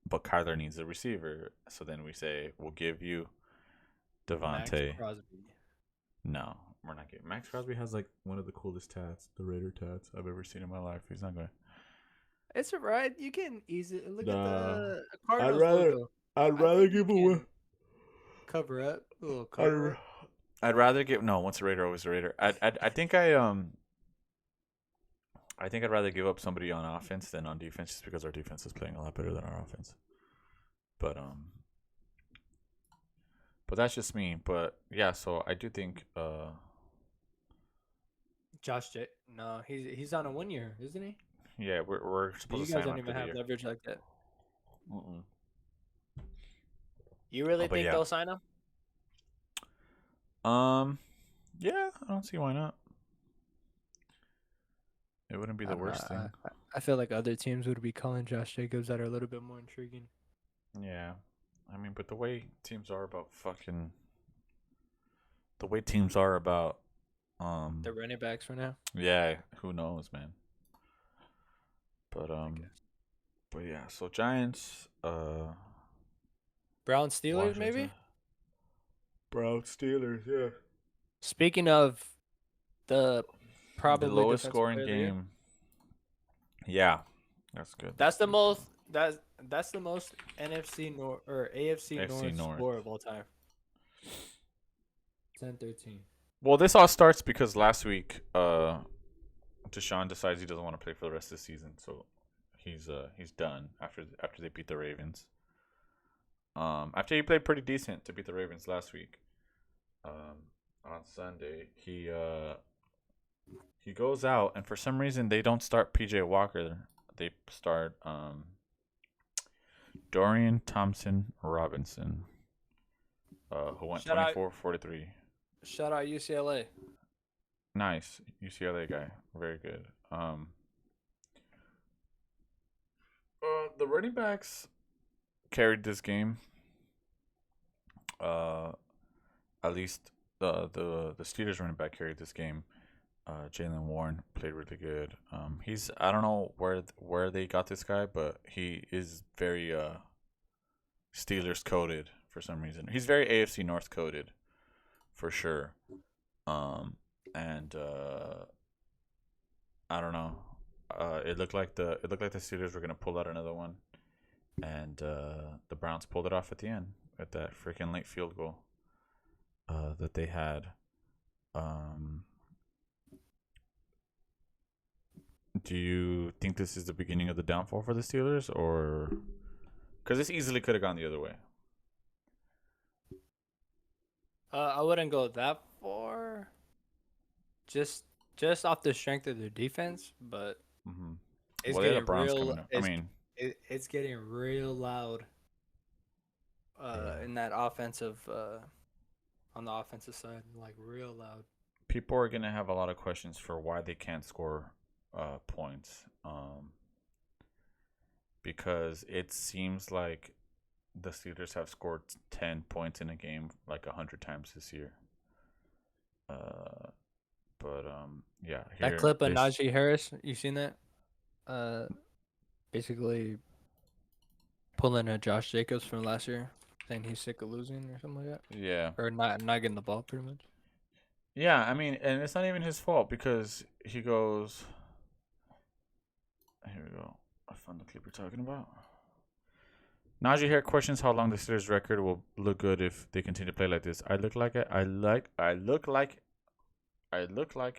but Kyler needs a receiver. So then we say we'll give you Devontae. Max Crosby. No, we're not getting. Max Crosby has like one of the coolest tats, the Raider tats I've ever seen in my life. He's not going. It's alright. You can easily look at Nah. the Cardinals logo. I'd rather give away. Cover up, a little cover up. I'd rather give once a Raider, always a Raider. I think I'd rather give up somebody on offense than on defense, just because our defense is playing a lot better than our offense. But that's just me. But yeah, so I do think Josh J. No, he's on a 1 year, isn't he? yeah, we're supposed You to guys sign don't him even after have the year. leverage like that. Mm-mm. You really but think yeah. they'll sign him? Yeah, I don't see why not. It wouldn't be the worst thing. I feel like other teams would be calling Josh Jacobs that are a little bit more intriguing. Yeah, I mean, but the way teams are about The running backs for now. yeah, who knows, man. But yeah, so Giants, Brown Steelers, Washington. maybe? Brown Steelers, yeah. Speaking of the probably The lowest defensive scoring player of the year, game. Yeah, that's good. That's the most NFC North or AFC AFC North. score of all time. 10-13. Well, this all starts because last week, Deshaun decides he doesn't want to play for the rest of the season, so he's done after they beat the Ravens. After he played pretty decent to beat the Ravens last week, on Sunday he goes out, and for some reason they don't start PJ Walker. They start Dorian Thompson Robinson, who went 24-43. Shout out UCLA. Nice UCLA guy, very good. The running backs carried this game. At least the Steelers running back carried this game. Jalen Warren played really good. I don't know where they got this guy, but he is very Steelers coded for some reason. He's very AFC North coded, for sure. And I don't know. It looked like the Steelers were gonna pull out another one, and the Browns pulled it off at the end with that freaking late field goal that they had. Do you think this is the beginning of the downfall for the Steelers, or because this easily could have gone the other way? I wouldn't go that far. Just off the strength of their defense, but it's Well, they had getting the Browns real. coming up. I mean, It's getting real loud. In that offensive, on the offensive side, like real loud. people are gonna have a lot of questions for why they can't score points. Because it seems like the Steelers have scored 10 points in a game like 100 times this year. Yeah. That clip of Najee Harris, you seen that? Basically, pulling a Josh Jacobs from last year, saying he's sick of losing or something like that, Yeah. or not getting the ball pretty much. Yeah, I mean, and it's not even his fault because he goes. Here we go. I found the clip you're talking about. Najee here questions how long the Steelers' record will look good if they continue to play like this. I look like it. I look like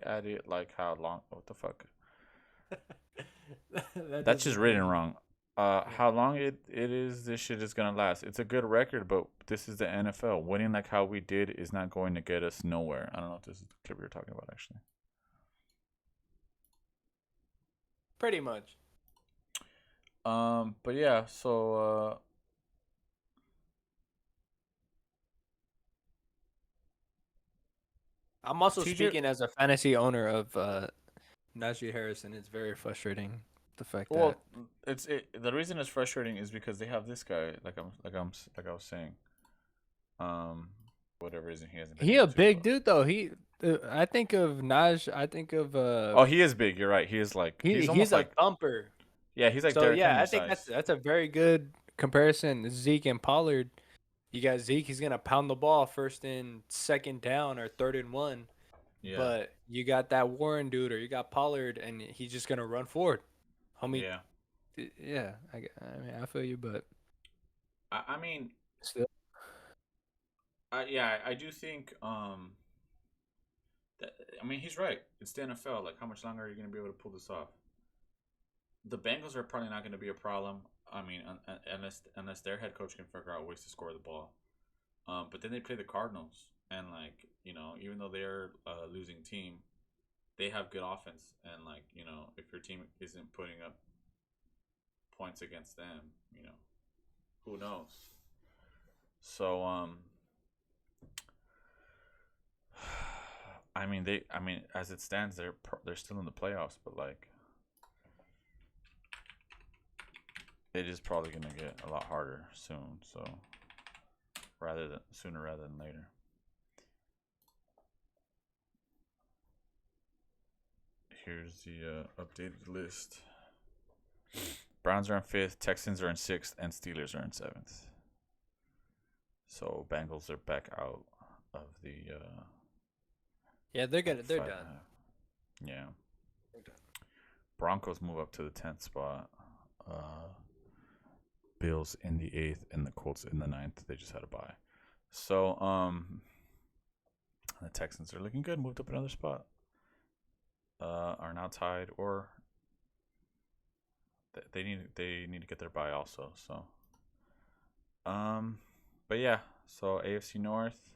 at it like how long? What the fuck? That's just written wrong. How long it is? This shit is gonna last. It's a good record, but this is the NFL. Winning like how we did is not going to get us nowhere. I don't know if this is the clip you're talking about actually. Pretty much. But yeah, so I'm also TJ speaking as a fantasy owner of Najee Harris, and it's very frustrating the fact well, that the reason it's frustrating is because they have this guy, like I was saying, whatever reason he hasn't been he able a to, big but- dude though. I think of Naj. I think of Oh, he is big. You're right. He is like he's almost he's a like thumper. yeah, he's like So Derrick yeah, Henry I think size. that's a very good comparison. Zeke and Pollard. You got Zeke. He's gonna pound the ball first and second down or third and one. Yeah, But you got that Warren dude, or you got Pollard, and he's just gonna run forward. Homie, yeah. yeah. I mean, I feel you, but I mean, still. I do think that, I mean, he's right. It's the NFL. Like, how much longer are you going to be able to pull this off? The Bengals are probably not going to be a problem. I mean, unless their head coach can figure out ways to score the ball. But then they play the Cardinals, and like even though they're a losing team, they have good offense, and like if your team isn't putting up points against them, who knows? So I mean, as it stands, they're still in the playoffs, but like, it is probably gonna get a lot harder soon. So, sooner rather than later. Here's the updated list. Browns are in 5th, Texans are in 6th, and Steelers are in 7th. So Bengals are back out of the. Yeah, they're done. Yeah. Broncos move up to the 10th spot. Bills in the 8th and the Colts in the 9th. They just had a bye. So the Texans are looking good. Moved up another spot. Are now tied, or they need to get their bye also. So but yeah. So AFC North.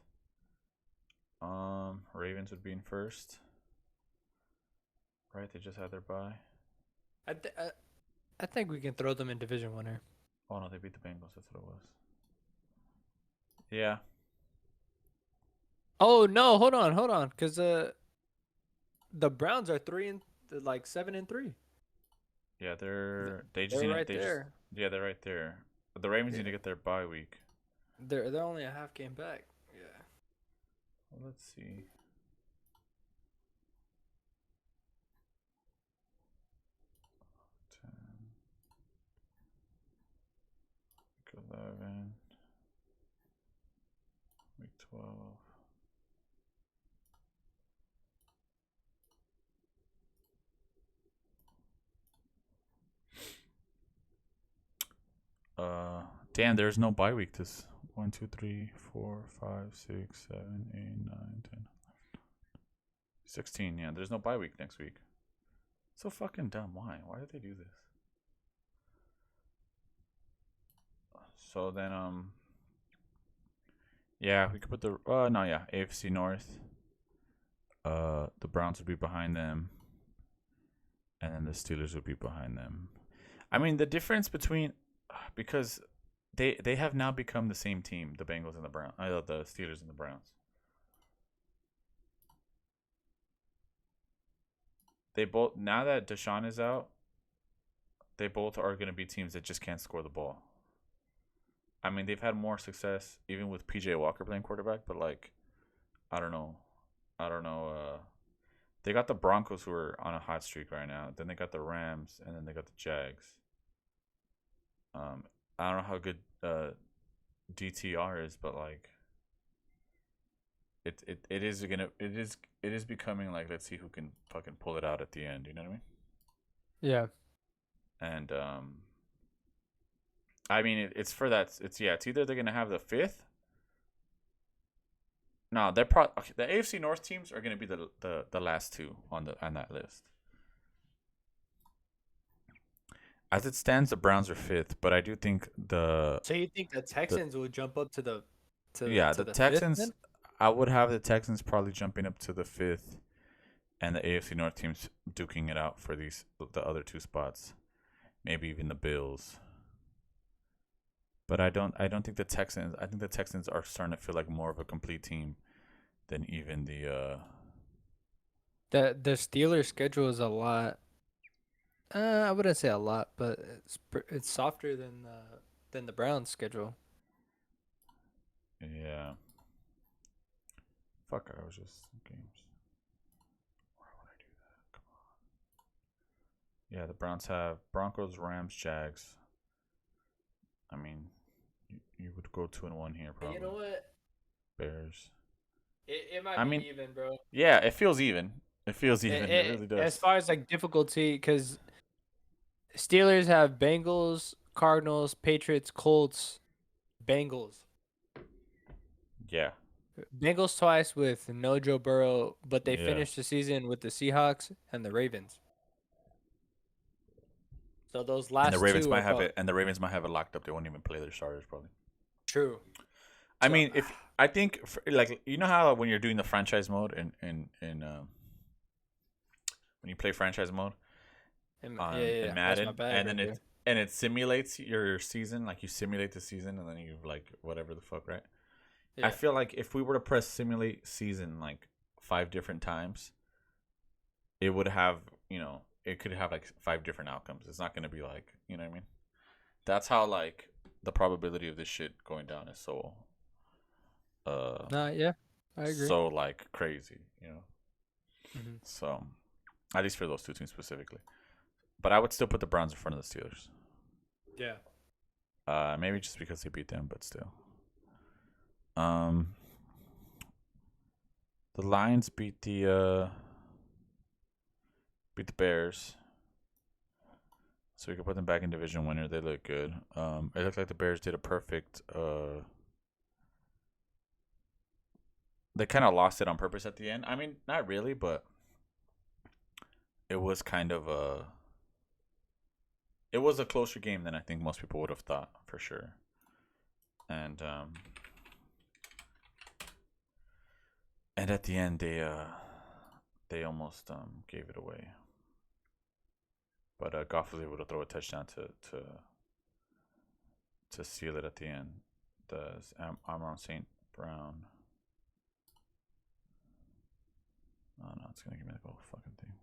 Ravens would be in first. Right, they just had their bye. I think we can throw them in Division 1 here. Oh no, they beat the Bengals. That's what it was. Yeah. Oh no, hold on, because the Browns are 7-3. Yeah, they're right there. Yeah, they're right there. But the Ravens need to get their bye week. They're only a half game back. Yeah. Well, let's see. 10, 11, week 12. Damn, there's no bye week this 1, 2, 3, 4, 5, 6, 7, 8, 9, 10, 16. Yeah, there's no bye week next week. So fucking dumb. Why did they do this? So then yeah, we could put the AFC North. The Browns would be behind them, and then the Steelers would be behind them. I mean, the difference between, because they have now become the same team, the Bengals and the Browns, the Steelers and the Browns. They both, now that Deshaun is out, they both are going to be teams that just can't score the ball. I mean, they've had more success even with PJ Walker playing quarterback, but like, I don't know. They got the Broncos, who are on a hot streak right now. Then they got the Rams, and then they got the Jags. I don't know how good DTR is, but like it is becoming like, let's see who can fucking pull it out at the end. You know what I mean? Yeah. And I mean it's for that. It's either they're gonna have the fifth. No, they're probably okay, the AFC North teams are gonna be the last two on that list. As it stands, the Browns are fifth, but I do think So you think the Texans will jump up to the the the Texans. fifth then? I would have the Texans probably jumping up to the fifth, and the AFC North teams duking it out for the other two spots, maybe even the Bills. But I don't think the Texans. I think the Texans are starting to feel like more of a complete team than even the. The Steelers' schedule is a lot. I wouldn't say a lot, but it's softer than the Browns' schedule. Yeah. Fuck, I was just games. Why would I do that? Come on. Yeah, the Browns have Broncos, Rams, Jags. I mean, you would go 2-1 here probably. You know what? Bears. It might I be mean, even, bro. Yeah, it feels even. It feels even. It really does. As far as like difficulty, because Steelers have Bengals, Cardinals, Patriots, Colts, Bengals. Yeah. Bengals twice with no Joe Burrow, but they Yeah. finished the season with the Seahawks and the Ravens. So those last And the Ravens two might are have it. And the Ravens might have it locked up. They won't even play their starters probably. True. I So- mean, if I think like you know how when you're doing the franchise mode in when you play franchise mode in on yeah, in that's my Madden, bad and right then it simulates your season, like you simulate the season, and then you like whatever the fuck, right? there. I feel like if we were to press simulate season like 5 different times, it would have, it could have like 5 different outcomes. It's not going to be like, you know what I mean? That's how like the probability of this shit going down is so Yeah, I agree. so like crazy, Mhm. So at least for those two teams specifically. But I would still put the Browns in front of the Steelers. Yeah. Maybe just because they beat them, but still. The Lions beat the Bears. So we can put them back in division winner. They look good. It looked like the Bears did a perfect they kind of lost it on purpose at the end. I mean, not really, but it was kind of it was a closer game than I think most people would have thought, for sure. And at the end they almost gave it away. But Goff was able to throw a touchdown to seal it at the end. Does Amon St. Brown? Oh no, it's gonna give me the whole fucking thing.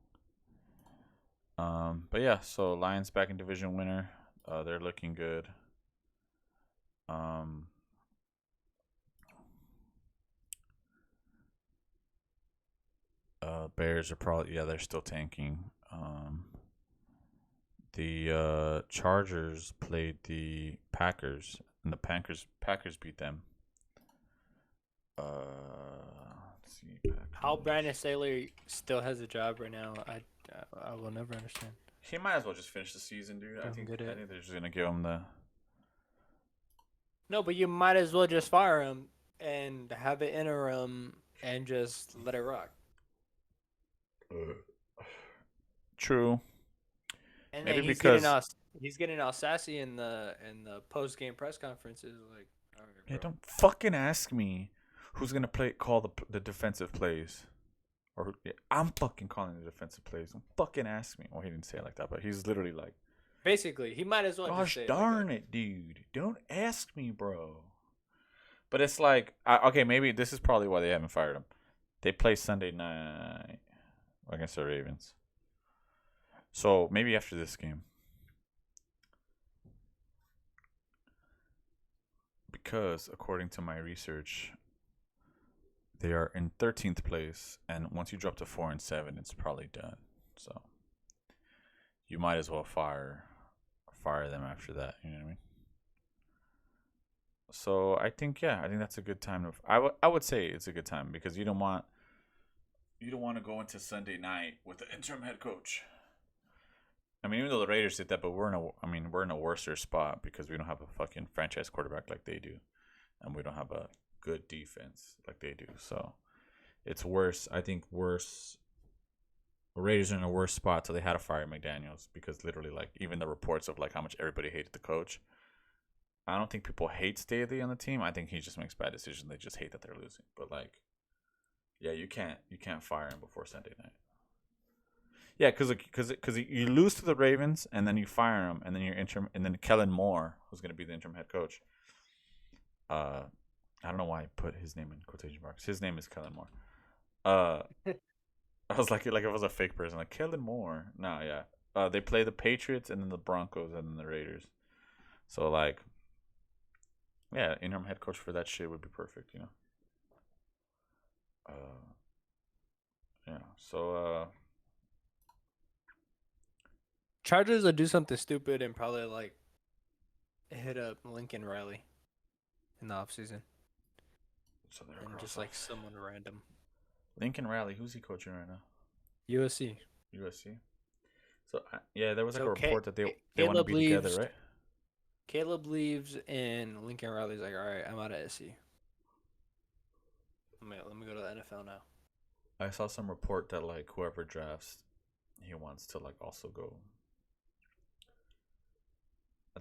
But yeah, so Lions back in division winner. They're looking good. Bears are probably, they're still tanking. The Chargers played the Packers, and the Packers beat them. Let's see. How Packers. Brandon Staley still has a job right now, I will never understand. He might as well just finish the season, dude. I Don't think get it. they're just gonna give him the. No, but you might as well just fire him and have an interim and just let it rock. True. And Maybe then because he's getting all sassy in the post game press conferences, like, all right, yeah, bro. don't fucking ask me who's gonna call the defensive plays, or I'm fucking calling the defensive plays. Don't fucking ask me. Well, he didn't say it like that, but he's literally like, Basically, he might as well. gosh just say darn it, dude, don't ask me, bro. But it's like, okay, maybe this is probably why they haven't fired him. They play Sunday night against the Ravens. So maybe after this game. Because according to my research, they are in 13th place, and once you drop to 4 and 7, it's probably done. So you might as well fire them after that. You know what I mean? So I think that's a good time. I would say it's a good time because you don't want to go into Sunday night with the interim head coach. I mean, even though the Raiders did that, but we're in a worse spot because we don't have a fucking franchise quarterback like they do, and we don't have a good defense like they do. So it's worse. I think worse. The Raiders are in a worse spot, so they had to fire McDaniels because literally, like, even the reports of like how much everybody hated the coach. I don't think people hate Staley on the team. I think he just makes bad decisions. They just hate that they're losing. But like, yeah, you can't fire him before Sunday night. Yeah, because you lose to the Ravens and then you fire him and then you're interim and then Kellen Moore, who's going to be the interim head coach. I don't know why I put his name in quotation marks. His name is Kellen Moore. I was like it was a fake person, like Kellen Moore. No, yeah. They play the Patriots and then the Broncos and then the Raiders. So like, yeah, interim head coach for that shit would be perfect, you know. Yeah. So Chargers will do something stupid and probably like hit up Lincoln Riley in the offseason. So they're and just like someone random. Lincoln Riley, who's he coaching right now? USC. USC. So yeah, there was like So a report that they want to Caleb be leaves, together, right? Caleb leaves, and Lincoln Riley's like, all right, I'm out of SC. Let me go to the NFL now. I saw some report that like whoever drafts, he wants to like also go.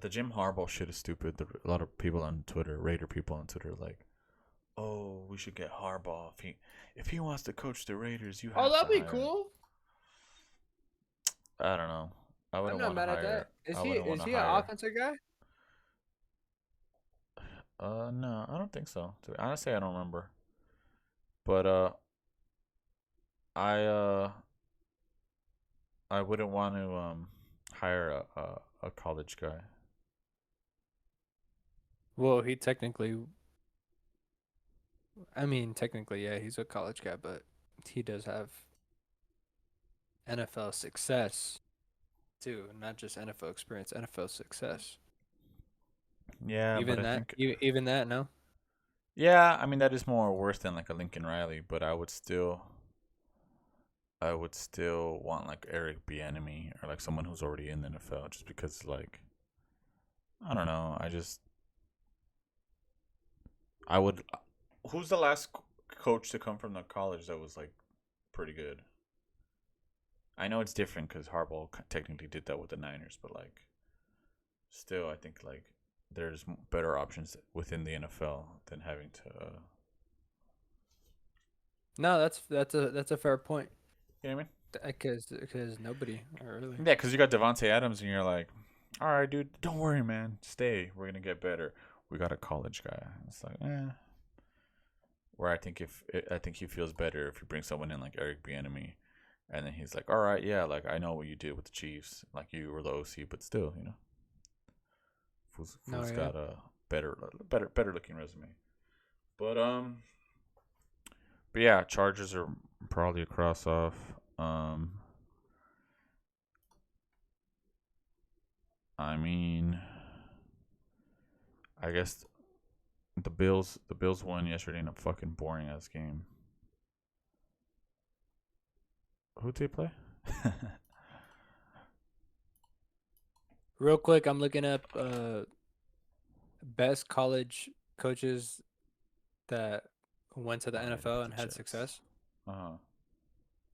The Jim Harbaugh shit is stupid. A lot of people on Twitter, Raider people on Twitter, like, oh, we should get Harbaugh if he wants to coach the Raiders. You have Oh, that'd to be hire cool. him. I don't know. I I'm wouldn't not want to mad at hire. that. I wouldn't want Is to he an hire. offensive guy? No, I don't think so. Honestly, I don't remember. But I wouldn't want to hire a college guy. Well, he technically. I mean, technically, yeah, he's a college guy, but he does have NFL success too, not just NFL experience, NFL success. Yeah, Even but I that, think even that, no. yeah, I mean that is more worse than like a Lincoln Riley, but I would still want like Eric Bieniemy or like someone who's already in the NFL, just because like I don't know, I would. Who's the last coach to come from the college that was like pretty good? I know it's different because Harbaugh technically did that with the Niners, but like still, I think like there's better options within the NFL than having to. No, that's a fair point. You know what I mean? Because nobody really. Yeah, because you got Devontae Adams, and you're like, all right, dude, don't worry, man, stay. We're gonna get better. We got a college guy. It's like, Where I think he feels better if you bring someone in like Eric Bieniemy, and then he's like, all right, yeah, like I know what you did with the Chiefs, like you were the OC, but still, you know, Fool's got a better looking resume. But yeah, Chargers are probably a cross off. I mean, I guess the Bills won yesterday in a fucking boring ass game. Who'd they play? Real quick, I'm looking up best college coaches that went to the NFL and had success.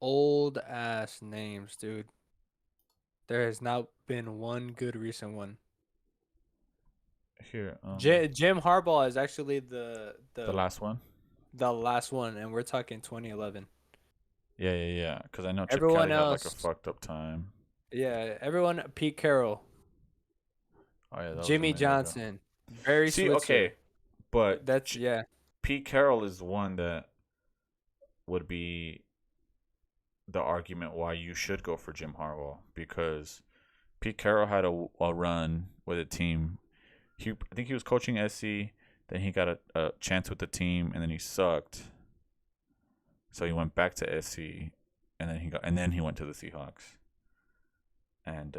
Old ass names, dude. There has not been one good recent one. Here, Jim Harbaugh is actually the last one. The last one, and we're talking 2011. Yeah. Because I know Chip Everyone Kelly else had like a fucked up time. Yeah, everyone. Pete Carroll, Oh yeah, that was a Jimmy minute ago. Johnson, Barry Switzer. Okay, but That's Pete Carroll is one that would be the argument why you should go for Jim Harbaugh, because Pete Carroll had a run with a team. I think he was coaching SC. Then he got a chance with the team, and then he sucked. So he went back to SC, and then he went to the Seahawks. And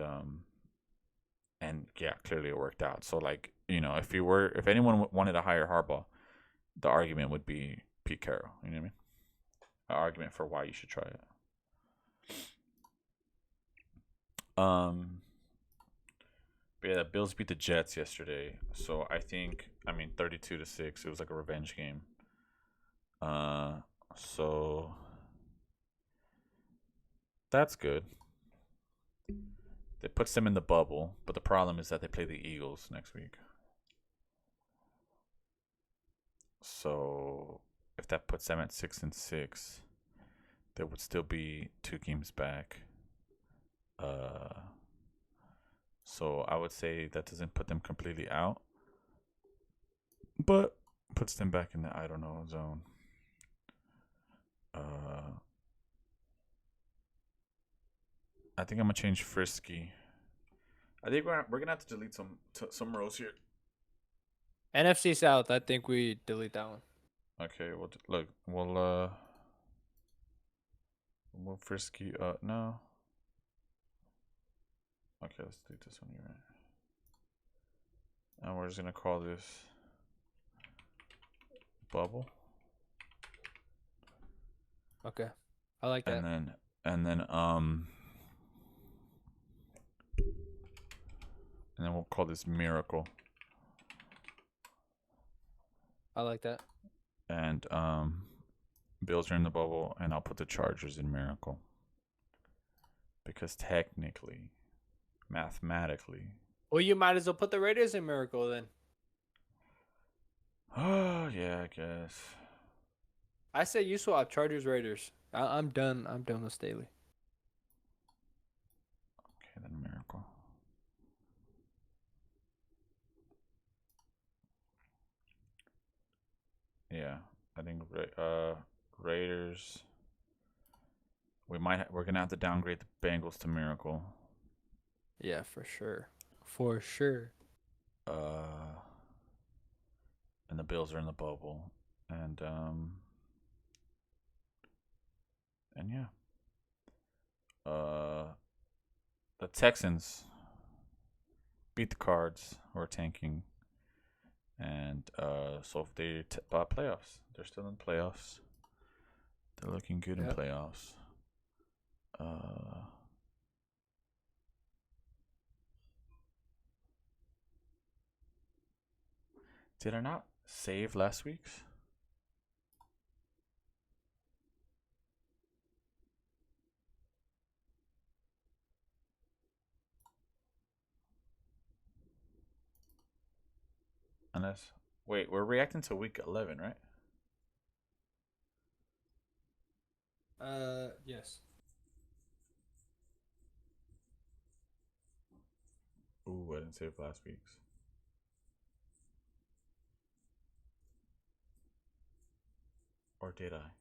yeah, clearly it worked out. So like if anyone wanted to hire Harbaugh, the argument would be Pete Carroll. You know what I mean? An argument for why you should try it. But yeah, the Bills beat the Jets yesterday, so I 32-6. It was like a revenge game. So that's good. It puts them in the bubble, but the problem is that they play the Eagles next week. So if that puts them at 6-6, they would still be 2 games back. So I would say that doesn't put them completely out, but puts them back in the zone. I think I'm gonna change Frisky. I think we're gonna have to delete some rows here. NFC South, I think we delete that one. Okay, we'll move Frisky up. No. Okay, let's delete this one. You're right. And we're just gonna call this bubble. Okay, I like that. And then we'll call this Miracle. I like that. And Bills are in the bubble, and I'll put the Chargers in Miracle. Because technically, mathematically. Well, you might as well put the Raiders in Miracle then. Oh yeah, I guess. I say you swap Chargers Raiders. I'm done. I'm done with Staley. Okay, then Miracle. Yeah, I think Raiders. We're gonna have to downgrade the Bengals to Miracle. Yeah, for sure. For sure. And the Bills are in the bubble, and yeah. The Texans beat the Cards, who are tanking. And so if they playoffs, they're still in playoffs. They're looking good in playoffs. Did I not save last week's? Wait, we're reacting to week 11, right? Yes. Ooh, I didn't save last week's. Or did I?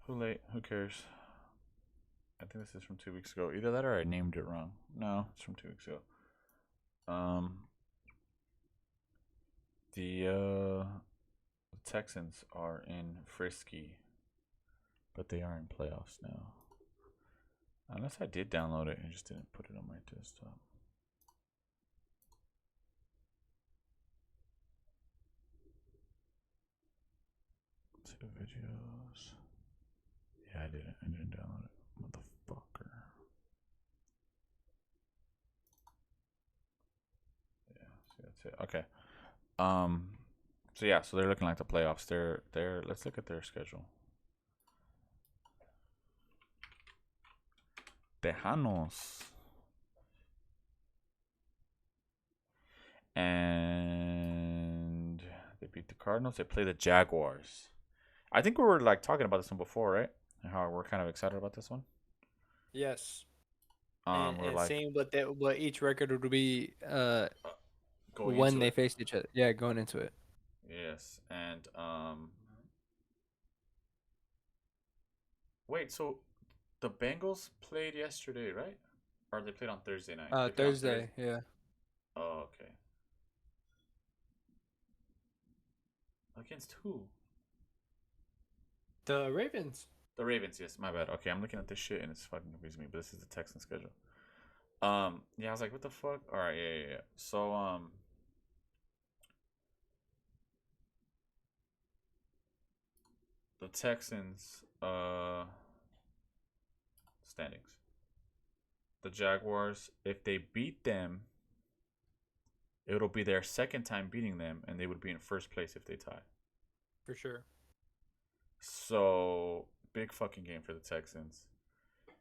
Who cares? I think this is from 2 weeks ago. Either that or I named it wrong. No, it's from 2 weeks ago. The Texans are in Frisky, but they are in playoffs now. Unless I did download it, I just didn't put it on my desktop. Two videos. Yeah, I didn't download it. Motherfucker. Yeah, see, that's it. Okay. So yeah, so they're looking like the playoffs. They're let's look at their schedule. Tejanos. And they beat the Cardinals. They play the Jaguars. I think we were like talking about this one before, right? And how we're kind of excited about this one. Yes. We're and like seeing what each record would be going when into they it. faced each other. Yeah, going into it. Yes, and wait, so the Bengals played yesterday, right? Or they played on Thursday night? They played on Thursday, yeah. Oh, okay. Against who? The Ravens. The Ravens, yes, my bad. Okay, I'm looking at this shit and it's fucking confusing me, but this is the Texans schedule. Yeah, I was like, what the fuck? All right, yeah. So, the Texans, standings. The Jaguars, if they beat them, it'll be their second time beating them, and they would be in first place if they tie. For sure. So, big fucking game for the Texans.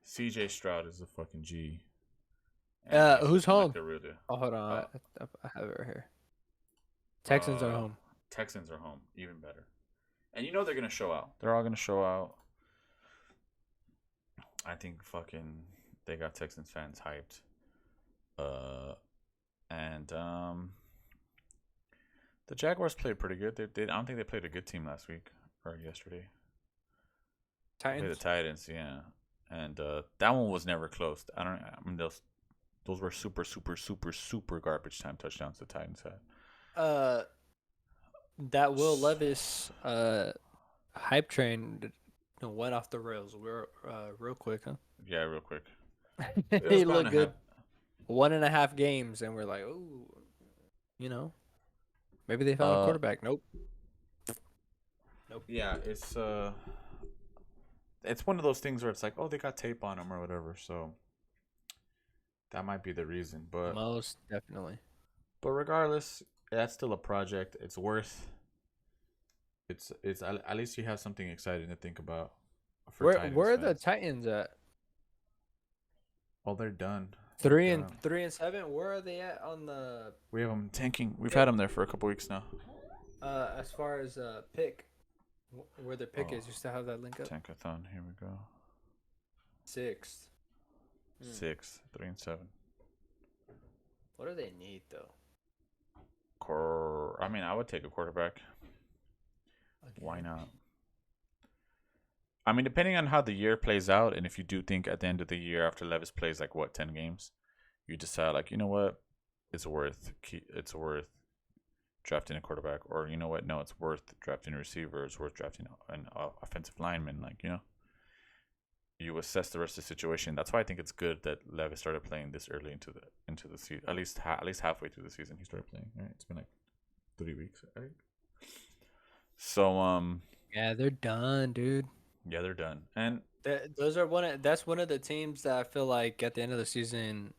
CJ Stroud is a fucking G. And he's Who's looking like home? the real deal. Oh, hold on. Uh, I have it right here. Texans are home. Texans are home. Even better. And you know they're going to show out. They're all going to show out. I think fucking they got Texans fans hyped. And the Jaguars played pretty good. I don't think they played a good team last week or yesterday. They played the Titans, yeah. And that one was never close. I mean those were super, super, super, super garbage time touchdowns the Titans had. That Will Levis hype train went off the rails real quick, huh? Yeah, real quick. He looked good. 1.5 games, and we're like, oh, maybe they found a quarterback. Nope. Yeah, it's one of those things where it's like, oh, they got tape on him or whatever, so that might be the reason. But most definitely. But regardless, that's still a project. It's worth. It's at least you have something exciting to think about. Where are the Titans at? Oh, they're done. 3-7. Where are they at on the? We have them tanking. We've had them there for a couple weeks now. As far as pick, where their pick is, you still have that link up. Tankathon. Here we go. 6th. 6th, 3-7. What do they need though? I mean, I would take a quarterback. Okay. Why not? I mean, depending on how the year plays out, and if you do think at the end of the year after Levis plays 10 games, you decide you know what, it's worth drafting a quarterback, or you know what, no, it's worth drafting a receiver, it's worth drafting an offensive lineman. You assess the rest of the situation. That's why I think it's good that Levis started playing this early into the season. At least halfway through the season, he started playing. Right? It's been 3 weeks, I think. So yeah, they're done, dude. Yeah, they're done. And that's one of the teams that I feel like at the end of the season,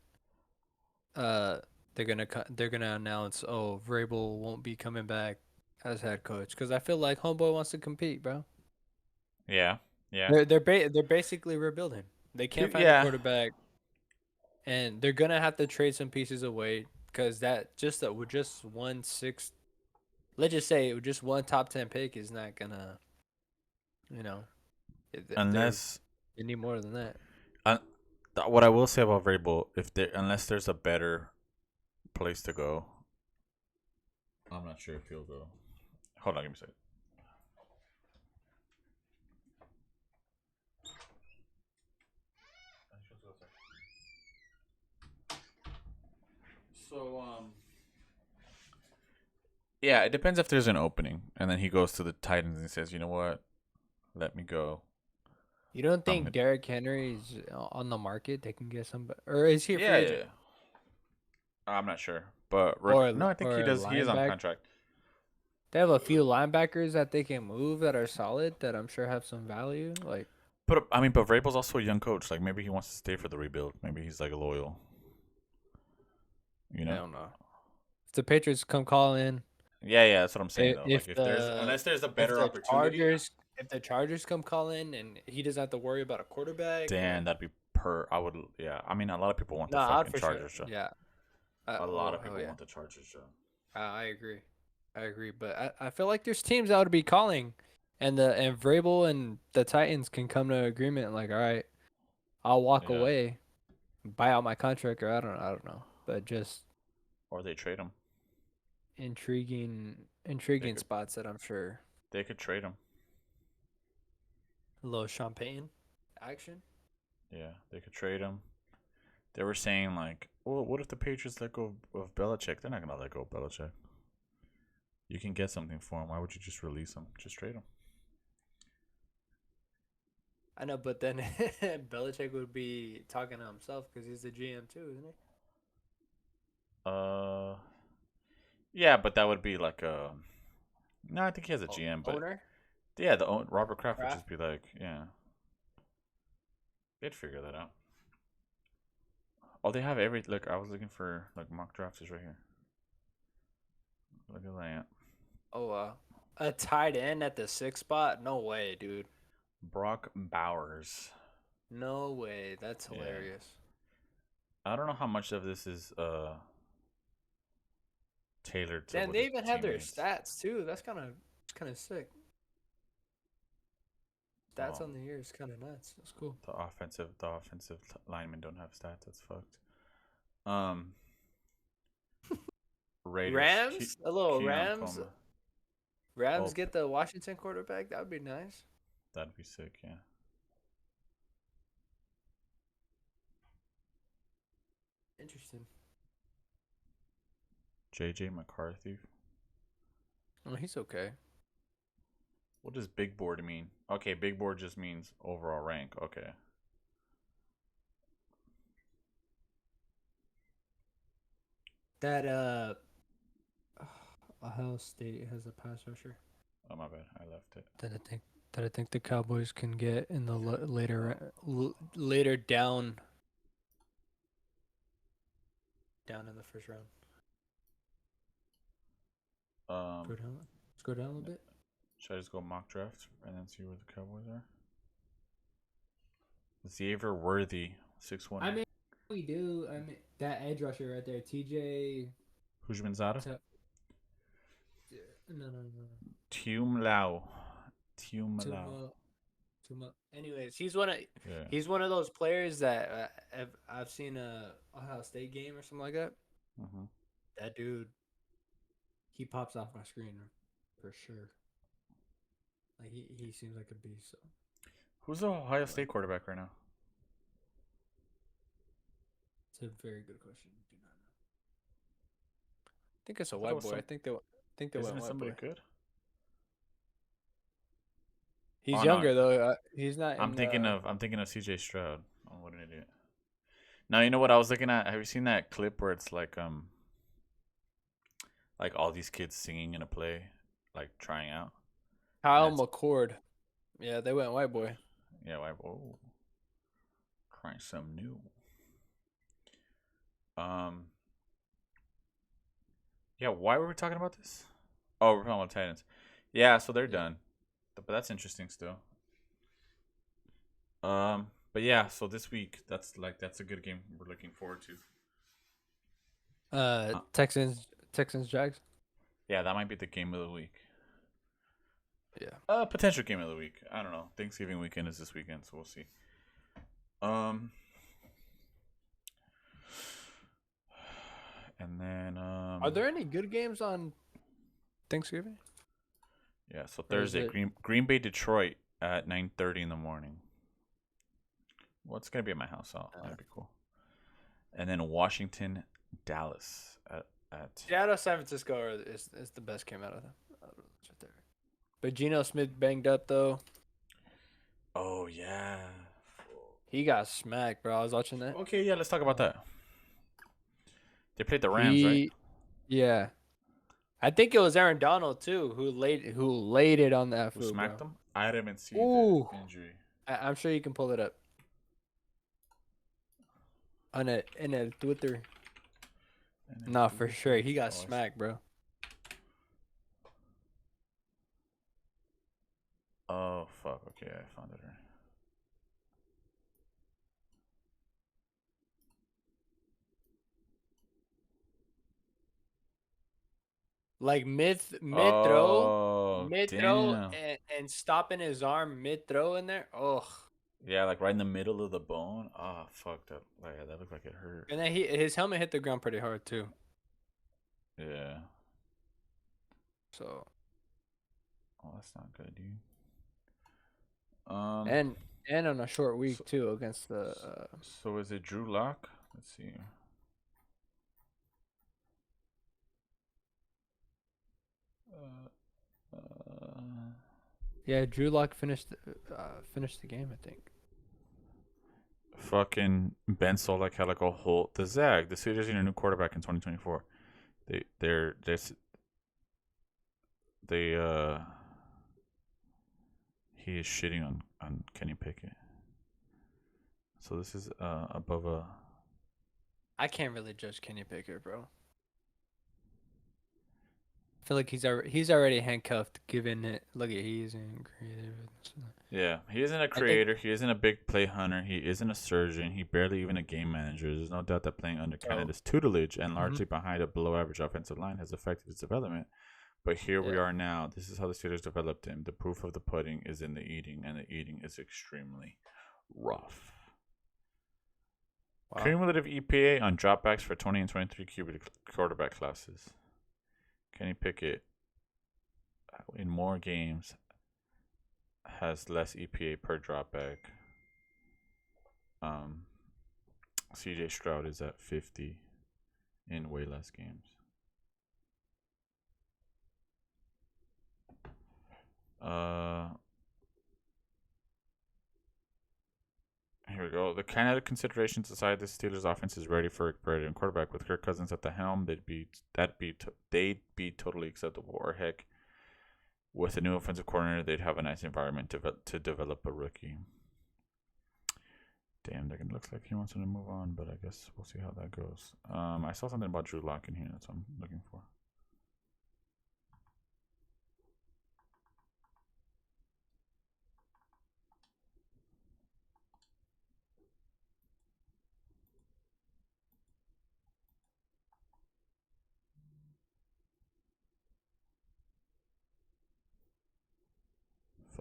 they're gonna announce, oh, Vrabel won't be coming back as head coach, because I feel like homeboy wants to compete, bro. Yeah. They're basically rebuilding. They can't find a quarterback, and they're gonna have to trade some pieces away, because with just 1/6, let's just say just one top 10 pick is not gonna, unless they need more than that. What I will say about Vrabel, unless there's a better place to go, I'm not sure if he'll go. Hold on, give me a second. So yeah, it depends if there's an opening, and then he goes to the Titans and says, you know what, let me go. You don't think Derrick Henry is on the market? They can get somebody, or is he a free agent? Yeah. I'm not sure, but no, I think he does. He is on contract. They have a few linebackers that they can move that are solid, that I'm sure have some value. But Vrabel's also a young coach. Maybe he wants to stay for the rebuild. Maybe he's loyal. I don't know. If the Patriots come call in. Yeah, that's what I'm saying though. Unless there's a better opportunity. If the Chargers come call in and he doesn't have to worry about a quarterback, then that'd be I would. Yeah, I mean, a lot of people want the fucking Chargers job. Yeah, a lot of people want the Chargers job. I agree, but I feel like there's teams that would be calling, and Vrabel and the Titans can come to an agreement. All right, I'll walk away, buy out my contract, or I don't know, but just or they trade him. Intriguing spots that I'm sure they could trade him. A little champagne action. Yeah, they could trade him. They were saying well, what if the Patriots let go of Belichick? They're not gonna let go of Belichick. You can get something for him. Why would you just release him? Just trade him. I know, but then Belichick would be talking to himself because he's the GM too, isn't he? Yeah, but that would be like a. No, I think he has a O- GM, but owner. yeah, Robert Kraft would Kraft? just be like, yeah, they'd figure that out. Oh, they have every. Look, I was looking for like mock drafts is right here. Look at that. Oh wow. A tight end at the 6th spot? No way, dude. Brock Bowers. No way. That's Yeah. hilarious. I don't know how much of this is tailored to Damn, what they his even have their teammates. stats too. That's kind of sick. Stats Oh. on the year is kind of nuts. That's cool. The offensive linemen don't have stats. That's fucked. Raiders. Rams? A little Keon Rams? Coleman. Rams Oh. get the Washington quarterback? That would be nice. That'd be sick. Yeah. Interesting. JJ McCarthy. Oh, he's okay. What does big board mean? Okay, big board just means overall rank. Okay. That Ohio State has a pass rusher Oh my bad, I left it. that I think the Cowboys can get in the later down in the first round. Go down. Let's go down a little bit. Should I just go mock draft and then see where the Cowboys are? Xavier Worthy, 6'1". I mean, we do. I mean, that edge rusher right there, TJ. Hujmanzada? No. Tium Lau. Tium Lau. Anyways, he's one of those players that I've seen a Ohio State game or something like that. Mm-hmm. That dude, He pops off my screen for sure. Like he seems like a beast. So. Who's the Ohio State quarterback right now? It's a very good question. Do not know. I think it's a I thought it white was boy. some- I think they Isn't went it white somebody boy. good? He's Oh, no. younger though. He's not. I'm thinking of CJ Stroud. Oh, what an idiot. Now you know what I was looking at? Have you seen that clip where it's like all these kids singing in a play, like trying out? Kyle That's- McCord. Yeah, they went white boy. Yeah, like whoa. Trying something new. Yeah, why were we talking about this? Oh, we're talking about Titans. Yeah, so they're done. But that's interesting still. But yeah, so this week that's a good game we're looking forward to. Texans Jags. Yeah, that might be the game of the week. Yeah. Potential game of the week. I don't know. Thanksgiving weekend is this weekend, so we'll see. And then Are there any good games on Thanksgiving? Yeah, so Or is Thursday, it- Green Bay, Detroit at 9:30 in the morning. Well, it's gonna be at my house, so that'd be cool. And then Washington, Dallas at Seattle, San Francisco is the best game out of them. Right there. But Geno Smith banged up though. Oh yeah. He got smacked, bro. I was watching that. Okay, yeah, let's talk about that. They played the Rams, right? Yeah. I think it was Aaron Donald too who laid it on that Who fool, smacked bro. them? I didn't see Ooh. the injury. I'm sure you can pull it up. In a Twitter. Nah, for sure. He got smacked, bro. Oh fuck. Okay, I found it here. Like mid Oh, throw damn. and stopping his arm mid throw in there. Oh. Yeah, like right in the middle of the bone. Oh, fuck that. Like, that looked like it hurt. And then his helmet hit the ground pretty hard too. Yeah. So. Oh, that's not good, dude. And on a short week too against the. So is it Drew Lock? Let's see. Yeah, Drew Lock finished the game, I think. Fucking Ben Solak had like a whole the Zag. The Steelers need a new quarterback in 2024. They're just they he is shitting on Kenny Pickett. So this is above a. I can't really judge Kenny Pickett, bro. I feel like he's already handcuffed. Given it, look at he's in creative. Yeah, he isn't a think- creator. He isn't a big play hunter. He isn't a surgeon. He barely even a game manager. There's no doubt that playing under Canada's tutelage and largely behind a below-average offensive line has affected his development. But here we are now. This is how the Steelers developed him. The proof of the pudding is in the eating, and the eating is extremely rough. Wow. Cumulative EPA on dropbacks for 20 and 23 quarterback classes. Kenny Pickett, in more games, has less EPA per dropback. CJ Stroud is at 50 in way less games. Here we go. The Canada considerations aside, the Steelers' offense is ready for a Canadian quarterback. With Kirk Cousins at the helm, they'd be totally acceptable. Or heck, with a new offensive coordinator, they'd have a nice environment to develop a rookie. Damn, that looks like he wants him to move on, but I guess we'll see how that goes. I saw something about Drew Lock in here. That's what I'm looking for.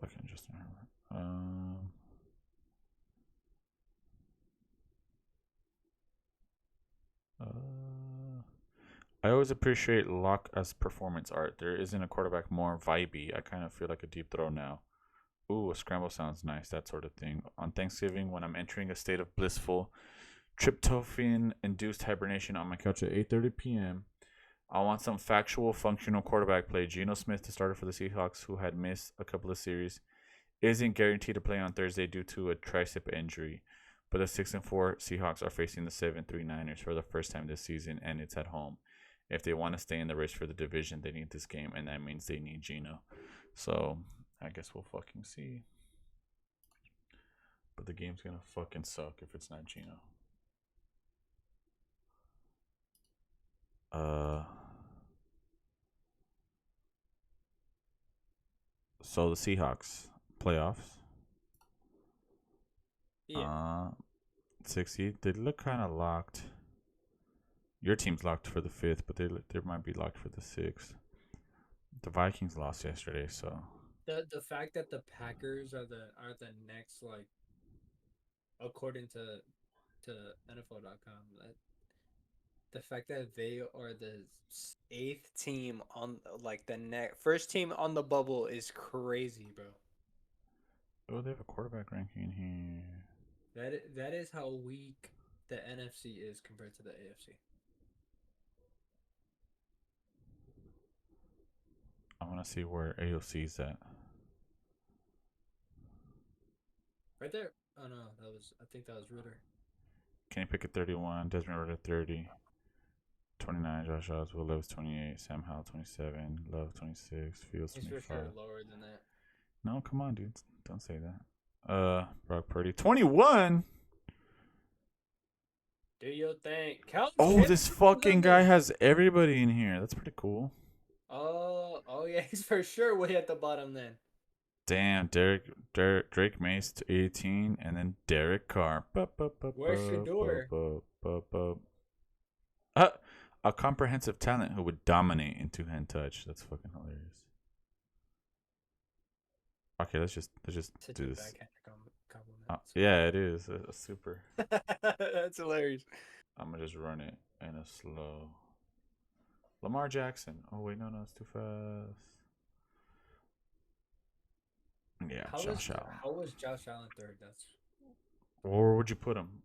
Fucking Justin Herbert. I always appreciate Locke as performance art. There isn't a quarterback more vibey. I kind of feel like a deep throw now. Ooh, a scramble sounds nice, that sort of thing. On Thanksgiving, when I'm entering a state of blissful tryptophan-induced hibernation on my couch at 8:30 p.m., I want some factual, functional quarterback play. Geno Smith, the starter for the Seahawks, who had missed a couple of series, isn't guaranteed to play on Thursday due to a tricep injury. But the 6-4 Seahawks are facing the 7-3 Niners for the first time this season, and it's at home. If they want to stay in the race for the division, they need this game, and that means they need Geno. So I guess we'll fucking see. But the game's gonna fucking suck if it's not Geno. So the Seahawks playoffs. Yeah. 60. They look kind of locked. Your team's locked for the 5th, but they might be locked for the 6th. The Vikings lost yesterday, so The fact that the Packers are the next, like, according to NFL.com, that the fact that they are the 8th team on like the first team on the bubble is crazy, bro. oh, they have a quarterback ranking in here. that is how weak the NFC is compared to the AFC. I want to see where AOC's at. Right there. Oh no, I think that was Ritter. Kenny Pickett 31, Desmond Ritter 30, 29, Josh Allen, Will Levis 28, Sam Howell 27, Love 26, Fields He's 25. for sure lower than that. No, come on, dude. Don't say that. Brock Purdy 21. Do your thing. Count Oh, this fucking guy has everybody in here. That's pretty cool. Oh yeah, he's for sure way at the bottom then. Damn, Drake Mace to 18, and then Derek Carr. Where's Shador? A comprehensive talent who would dominate in two-hand touch. That's fucking hilarious. Okay, let's just Such do a this. backhanded compliment. Yeah, it is a super. That's hilarious. I'm gonna just run it in a slow. Lamar Jackson. Oh wait, no, it's too fast. Yeah, Josh Allen. How was Josh Allen third? That's Where would you put him?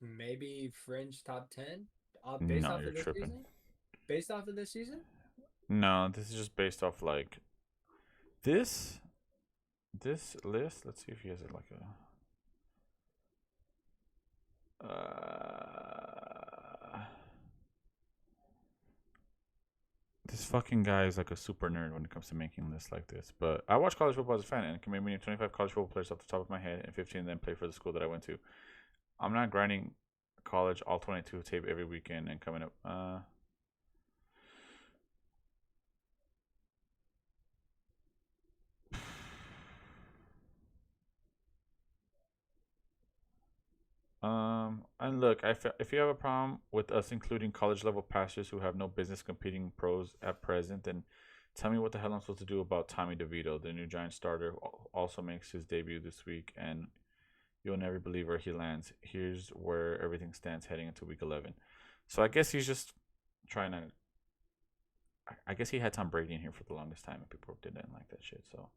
maybe fringe top 10. No, you're tripping. Based off of this season? No, this is just based off like This list, let's see if he has it like a this fucking guy is like a super nerd when it comes to making lists like this. But I watch college football as a fan and can maybe name 25 college football players off the top of my head and 15 of them play for the school that I went to. I'm not grinding college all 22 tape every weekend and coming up. And look, if you have a problem with us including college level passers who have no business competing pros at present, then tell me what the hell I'm supposed to do about Tommy DeVito, the new Giants starter, also makes his debut this week, and you'll never believe where he lands. Here's where everything stands heading into week 11. So I guess he's just trying to. I guess he had Tom Brady in here for the longest time, and people didn't like that shit. So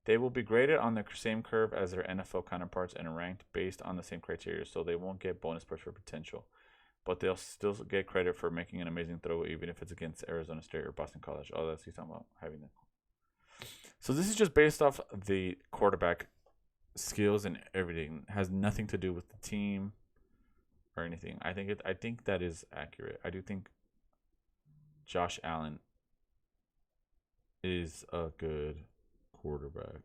they will be graded on the same curve as their NFL counterparts and ranked based on the same criteria, so they won't get bonus points for potential. But they'll still get credit for making an amazing throw, even if it's against Arizona State or Boston College. Oh, that's he's talking about having that. So this is just based off the quarterback skills and everything. It has nothing to do with the team or anything. I think that is accurate. I do think Josh Allen is a good quarterback.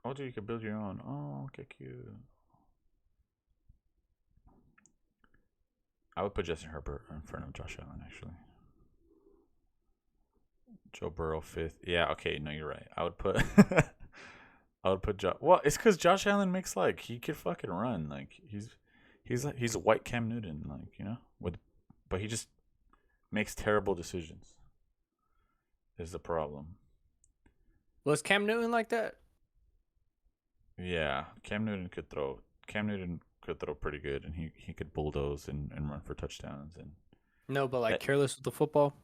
Oh, dude, you can build your own. Oh, okay, cute. I would put Justin Herbert in front of Josh Allen, actually. Joe Burrow 5th. Yeah, okay, no, you're right. I would put Well, it's because Josh Allen makes he could fucking run. He's a white Cam Newton, but he just makes terrible decisions. Is the problem? Was Cam Newton like that? Yeah, Cam Newton could throw. Cam Newton could throw pretty good, and he could bulldoze and run for touchdowns and. No, but careless with the football.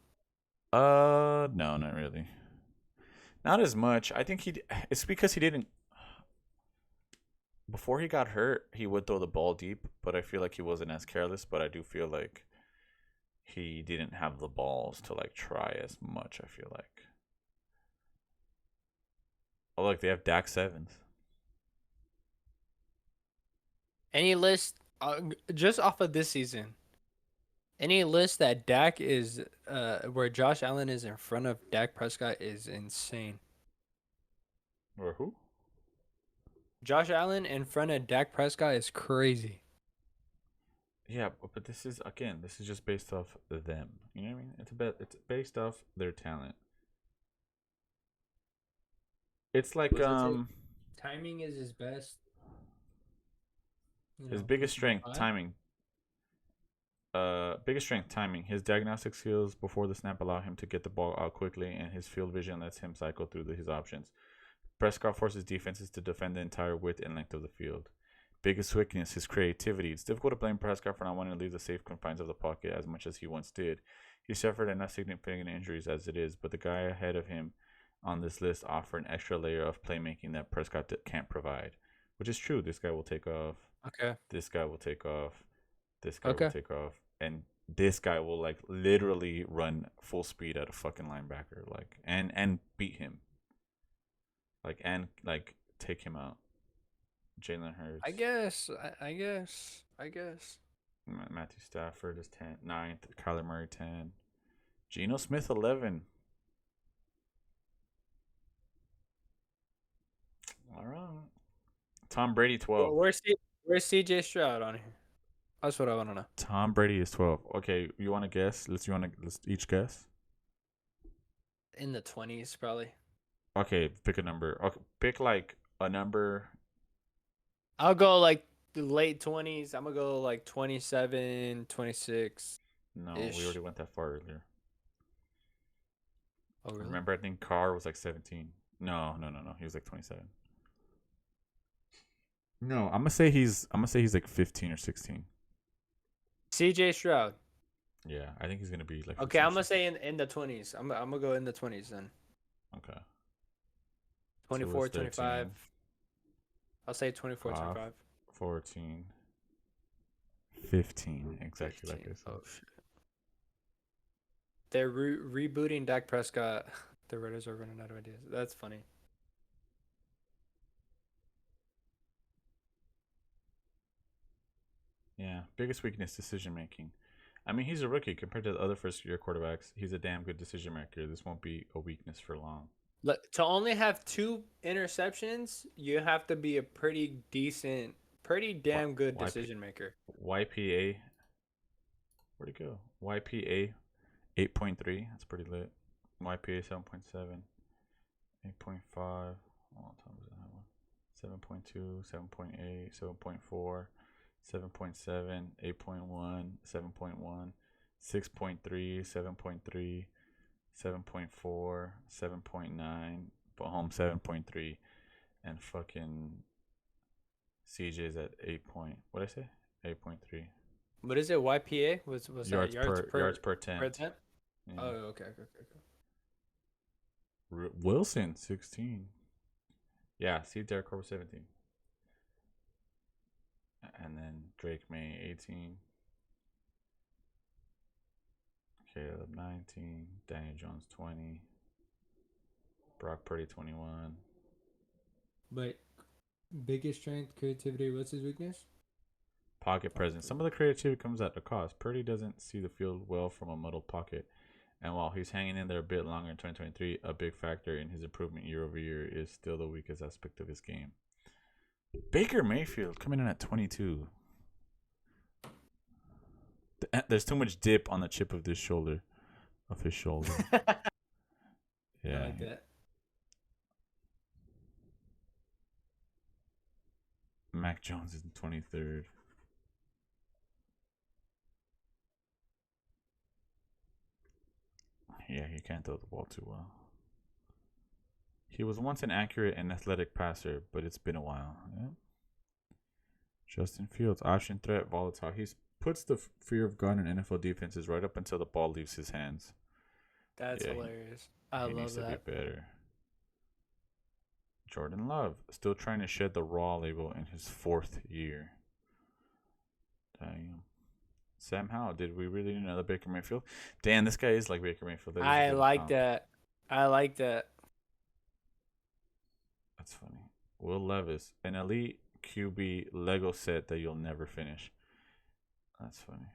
No, not really. Not as much. I think it's because he didn't. Before he got hurt, he would throw the ball deep, but I feel like he wasn't as careless. But I do feel like he didn't have the balls to try as much. I feel like. Oh, look, they have Dak Sevens. Any list just off of this season? Any list that Dak is where Josh Allen is in front of Dak Prescott is insane. Or who? Josh Allen in front of Dak Prescott is crazy. Yeah, but this is just based off them. You know what I mean? It's based off their talent. It's like timing is his best. His biggest strength, timing. Biggest strength, timing. His diagnostic skills before the snap allow him to get the ball out quickly, and his field vision lets him cycle through his options. Prescott forces defenses to defend the entire width and length of the field. Biggest weakness, his creativity. It's difficult to blame Prescott for not wanting to leave the safe confines of the pocket as much as he once did. He suffered enough significant injuries as it is, but the guy ahead of him on this list offer an extra layer of playmaking that Prescott can't provide, which is true. This guy will take off. Okay. This guy will take off. This guy will take off. And this guy will literally run full speed at a fucking linebacker, and beat him. And take him out. Jalen Hurts. I guess. Matthew Stafford is 9th. Kyler Murray 10. Geno Smith 11. All right. Tom Brady 12. Well, where's CJ Stroud on here? That's what I want to know. Tom Brady is 12. Okay, you want to guess? Let's each guess. In the 20s, probably. Okay, pick a number. Okay, pick a number. I'll go the late 20s. I'm gonna go 27, 26. No, we already went that far earlier. Oh, really? Remember, I think Carr was 17. No. He was 27. No, I'm gonna say he's 15 or 16. CJ Stroud. Yeah, I think he's gonna be Okay, I'm gonna say in the 20s. I'm gonna go in the 20s then. Okay. 24, 25. I'll say 24, 25. 14, 15, exactly 15. like I said. Oh shit. They're rebooting Dak Prescott. The Raiders are running out of ideas. That's funny. Yeah, biggest weakness, decision making. I mean, he's a rookie compared to the other first-year quarterbacks. He's a damn good decision maker. This won't be a weakness for long. To only have 2 interceptions, you have to be a pretty damn good decision maker. YPA, where'd it go? YPA 8.3. That's pretty lit. YPA 7.7. 8.5. What time was that one? 7.2, 7.8, 7.4, 7.7, 8.1, 7.1, 6.3, 7.3, 7.4, 7.9, but home 7.3, and fucking CJ's at 8 point. What'd I say? 8.3. What is it? YPA? Was yards that yards per attempt. Per attempt? Yeah. Oh, okay. Wilson 16. Yeah, see Derek Carver 17. And then Drake May 18. Caleb 19. Daniel Jones 20. Brock Purdy 21. But biggest strength, creativity. What's his weakness? Pocket presence. Some of the creativity comes at a cost. Purdy doesn't see the field well from a muddled pocket. And while he's hanging in there a bit longer in 2023, a big factor in his improvement year over year is still the weakest aspect of his game. Baker Mayfield coming in at 22. There's too much dip on the chip of this shoulder. Of his shoulder. Yeah. I like that. Mac Jones is in 23rd. Yeah, he can't throw the ball too well. He was once an accurate and athletic passer, but it's been a while. Yeah. Justin Fields, option threat, volatile. He puts the fear of God in NFL defenses right up until the ball leaves his hands. That's hilarious. I he love needs that. to be better. Jordan Love, still trying to shed the raw label in his 4th year. Damn. Sam Howell, did we really need another Baker Mayfield? Dan, this guy is like Baker Mayfield. I like that. That's funny. Will Levis, an elite QB Lego set that you'll never finish. That's funny.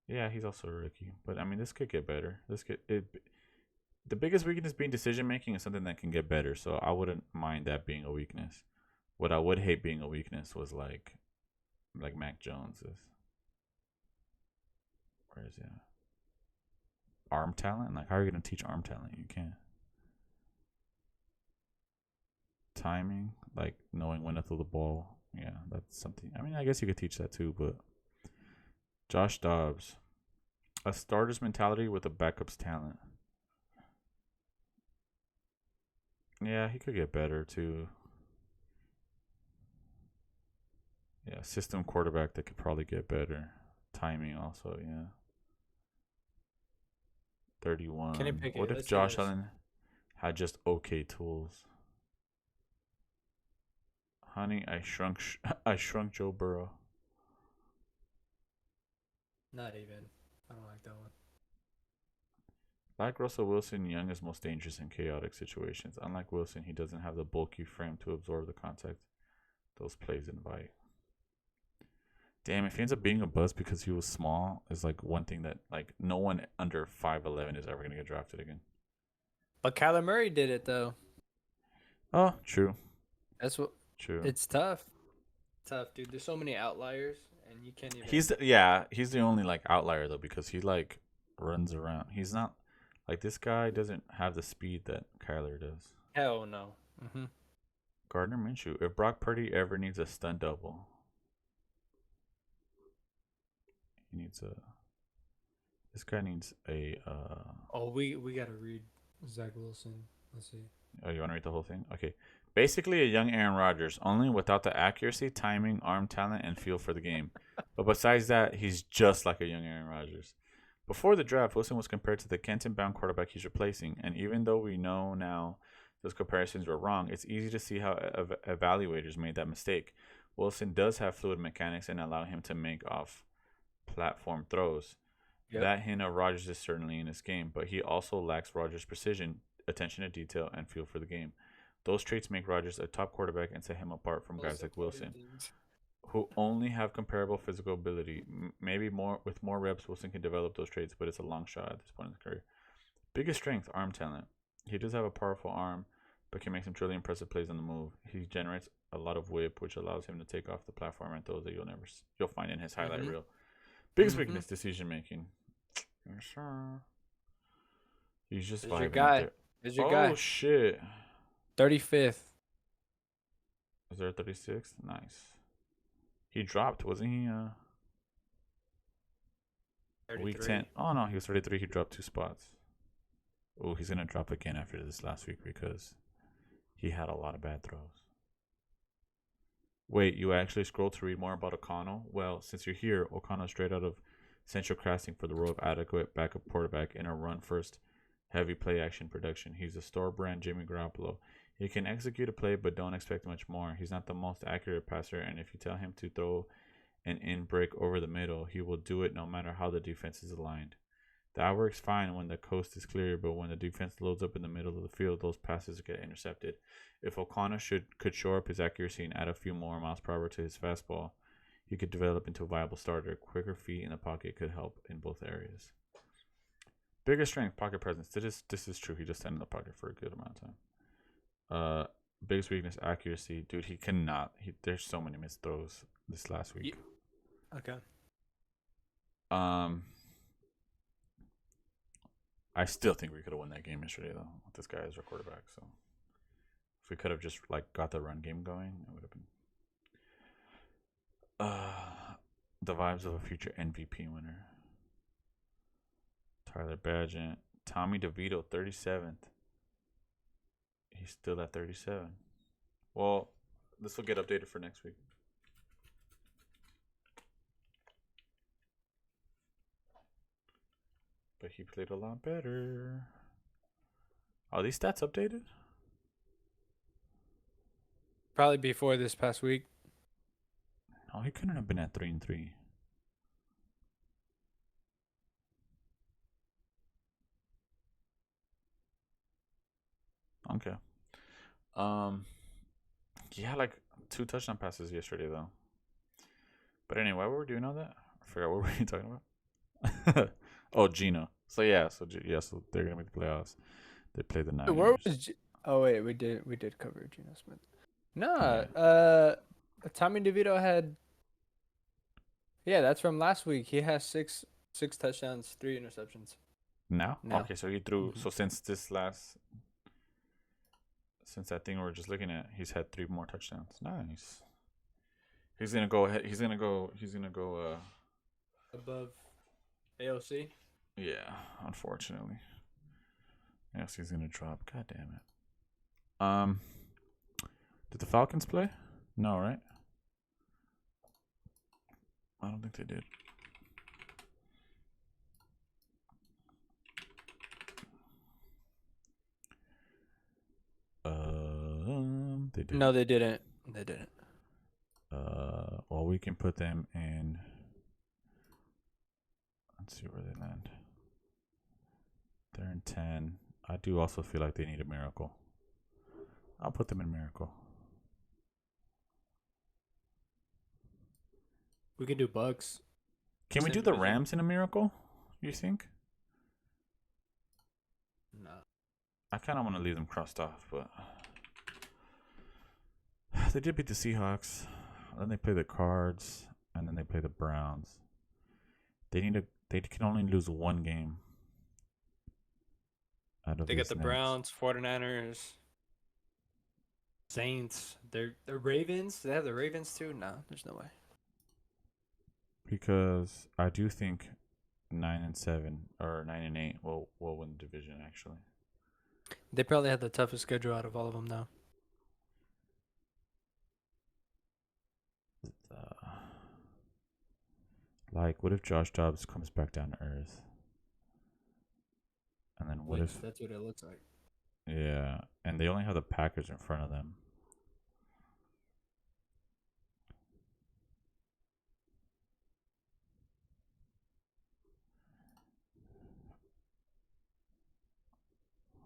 Yeah, he's also a rookie, but I mean, this could get better. The biggest weakness being decision making is something that can get better, so I wouldn't mind that being a weakness. What I would hate being a weakness was like Mac Jones is. Where is it? Arm talent? Like, how are you gonna teach arm talent? You can't. Timing, like knowing when to throw the ball. Yeah, that's something. I mean, I guess you could teach that too, but Josh Dobbs, a starter's mentality with a backup's talent. Yeah, he could get better too. Yeah, system quarterback that could probably get better. Timing also, yeah. 31. Can you pick What it? if Let's Josh see this. Allen had just okay tools? Honey, I shrunk Joe Burrow. Not even. I don't like that one. Like Russell Wilson, Young is most dangerous in chaotic situations. Unlike Wilson, he doesn't have the bulky frame to absorb the contact those plays invite. Damn, if he ends up being a bust because he was small, is like one thing that like no one under 5'11" is ever gonna get drafted again. But Kyler Murray did it though. Oh, true. That's what. True. It's tough. Tough, dude. There's so many outliers, and you can't even. He's the only like outlier though because he like runs around. He's not like this guy doesn't have the speed that Kyler does. Hell no. Mm-hmm. Gardner Minshew. If Brock Purdy ever needs a stunt double, he needs a. This guy needs a. Oh, we gotta read. Zach Wilson. Let's see. Oh, you want to read the whole thing? Okay. Basically, a young Aaron Rodgers, only without the accuracy, timing, arm talent, and feel for the game. But besides that, he's just like a young Aaron Rodgers. Before the draft, Wilson was compared to the Kenton-bound quarterback he's replacing. And even though we know now those comparisons were wrong, it's easy to see how evaluators made that mistake. Wilson does have fluid mechanics and allow him to make off-platform throws. Yep. That hint of Rodgers is certainly in his game, but he also lacks Rodgers' precision, attention to detail, and feel for the game. Those traits make Rodgers a top quarterback and set him apart from guys like Wilson, who only have comparable physical ability. Maybe with more reps, Wilson can develop those traits, but it's a long shot at this point in his career. Biggest strength, arm talent. He does have a powerful arm, but can make some truly impressive plays on the move. He generates a lot of whip, which allows him to take off the platform and throws that you'll find in his highlight reel. Biggest weakness, decision making. Yes, sir. He's just your guy. Is your guy. Oh shit. 35th. Is there a 36th? Nice. He dropped, wasn't he? 33. Week 10. Oh no, he was 33. He dropped 2 spots. Oh, he's gonna drop again after this last week because he had a lot of bad throws. Wait, you actually scrolled to read more about O'Connell? Well, since you're here, O'Connell straight out of Central Casting for the role of adequate backup quarterback in a run-first heavy play-action production. He's a store-brand Jimmy Garoppolo. He can execute a play, but don't expect much more. He's not the most accurate passer, and if you tell him to throw an in break over the middle, he will do it no matter how the defense is aligned. That works fine when the coast is clear, but when the defense loads up in the middle of the field, those passes get intercepted. If O'Connell could shore up his accuracy and add a few more miles per hour to his fastball, he could develop into a viable starter. Quicker feet in the pocket could help in both areas. Bigger strength, pocket presence. This is true. He just stayed in the pocket for a good amount of time. Biggest weakness, accuracy. Dude, he cannot. There's so many missed throws this last week. Okay. I still think we could have won that game yesterday though, with this guy as our quarterback. So if we could have just got the run game going, it would have been the vibes of a future MVP winner. Tyler Badgett, Tommy DeVito, 37th. He's still at 37. Well, this will get updated for next week. But he played a lot better. Are these stats updated? Probably before this past week. Oh, he couldn't have been at 3-3. Okay. Yeah, 2 touchdown passes yesterday though. But anyway, what were we doing all that? I forgot what were we talking about. Oh, Gino. So so they're gonna make the playoffs. They play the Niners. Where was? Oh wait, we did cover Geno Smith. No, Tommy DeVito had. Yeah, that's from last week. He has six touchdowns, 3 interceptions. Now? No. Okay, so he threw. So since that thing we were just looking at, he's had 3 more touchdowns. Nice. He's gonna go ahead. He's gonna go. Above AOC. Yeah, unfortunately. AOC's gonna drop. God damn it. Did the Falcons play? No, right? I don't think they did. They did. No, they didn't. They didn't. Well, we can put them in. Let's see where they land. They're in 10. I do also feel like they need a miracle. I'll put them in miracle. We could do Bucks. Can we do the Rams in a miracle? You think? No. I kind of want to leave them crossed off, but they did beat the Seahawks. Then they play the Cards, and then they play the Browns. They can only lose 1 game. They got the Browns, 49ers, Saints. The Ravens. They have the Ravens too. No, there's no way. Because I do think 9-7 or 9-8 will win the division. Actually, they probably have the toughest schedule out of all of them, though. What if Josh Dobbs comes back down to earth? And then what if... That's what it looks like. Yeah, and they only have the Packers in front of them.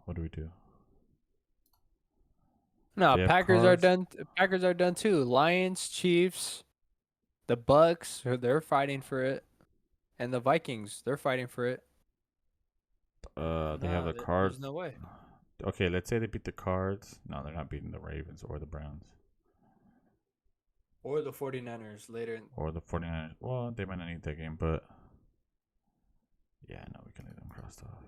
What do we do? No, They have Packers are cards? done. Packers are done too. Lions, Chiefs, the Bucks, they're fighting for it, and the Vikings, they're fighting for it. They have the There's cards. no way. Okay, let's say they beat the Cards. No, they're not beating the Ravens or the Browns. Or the 49ers later. Or the 49ers. Well, they might not need that game, but yeah, no, we can leave them crossed off.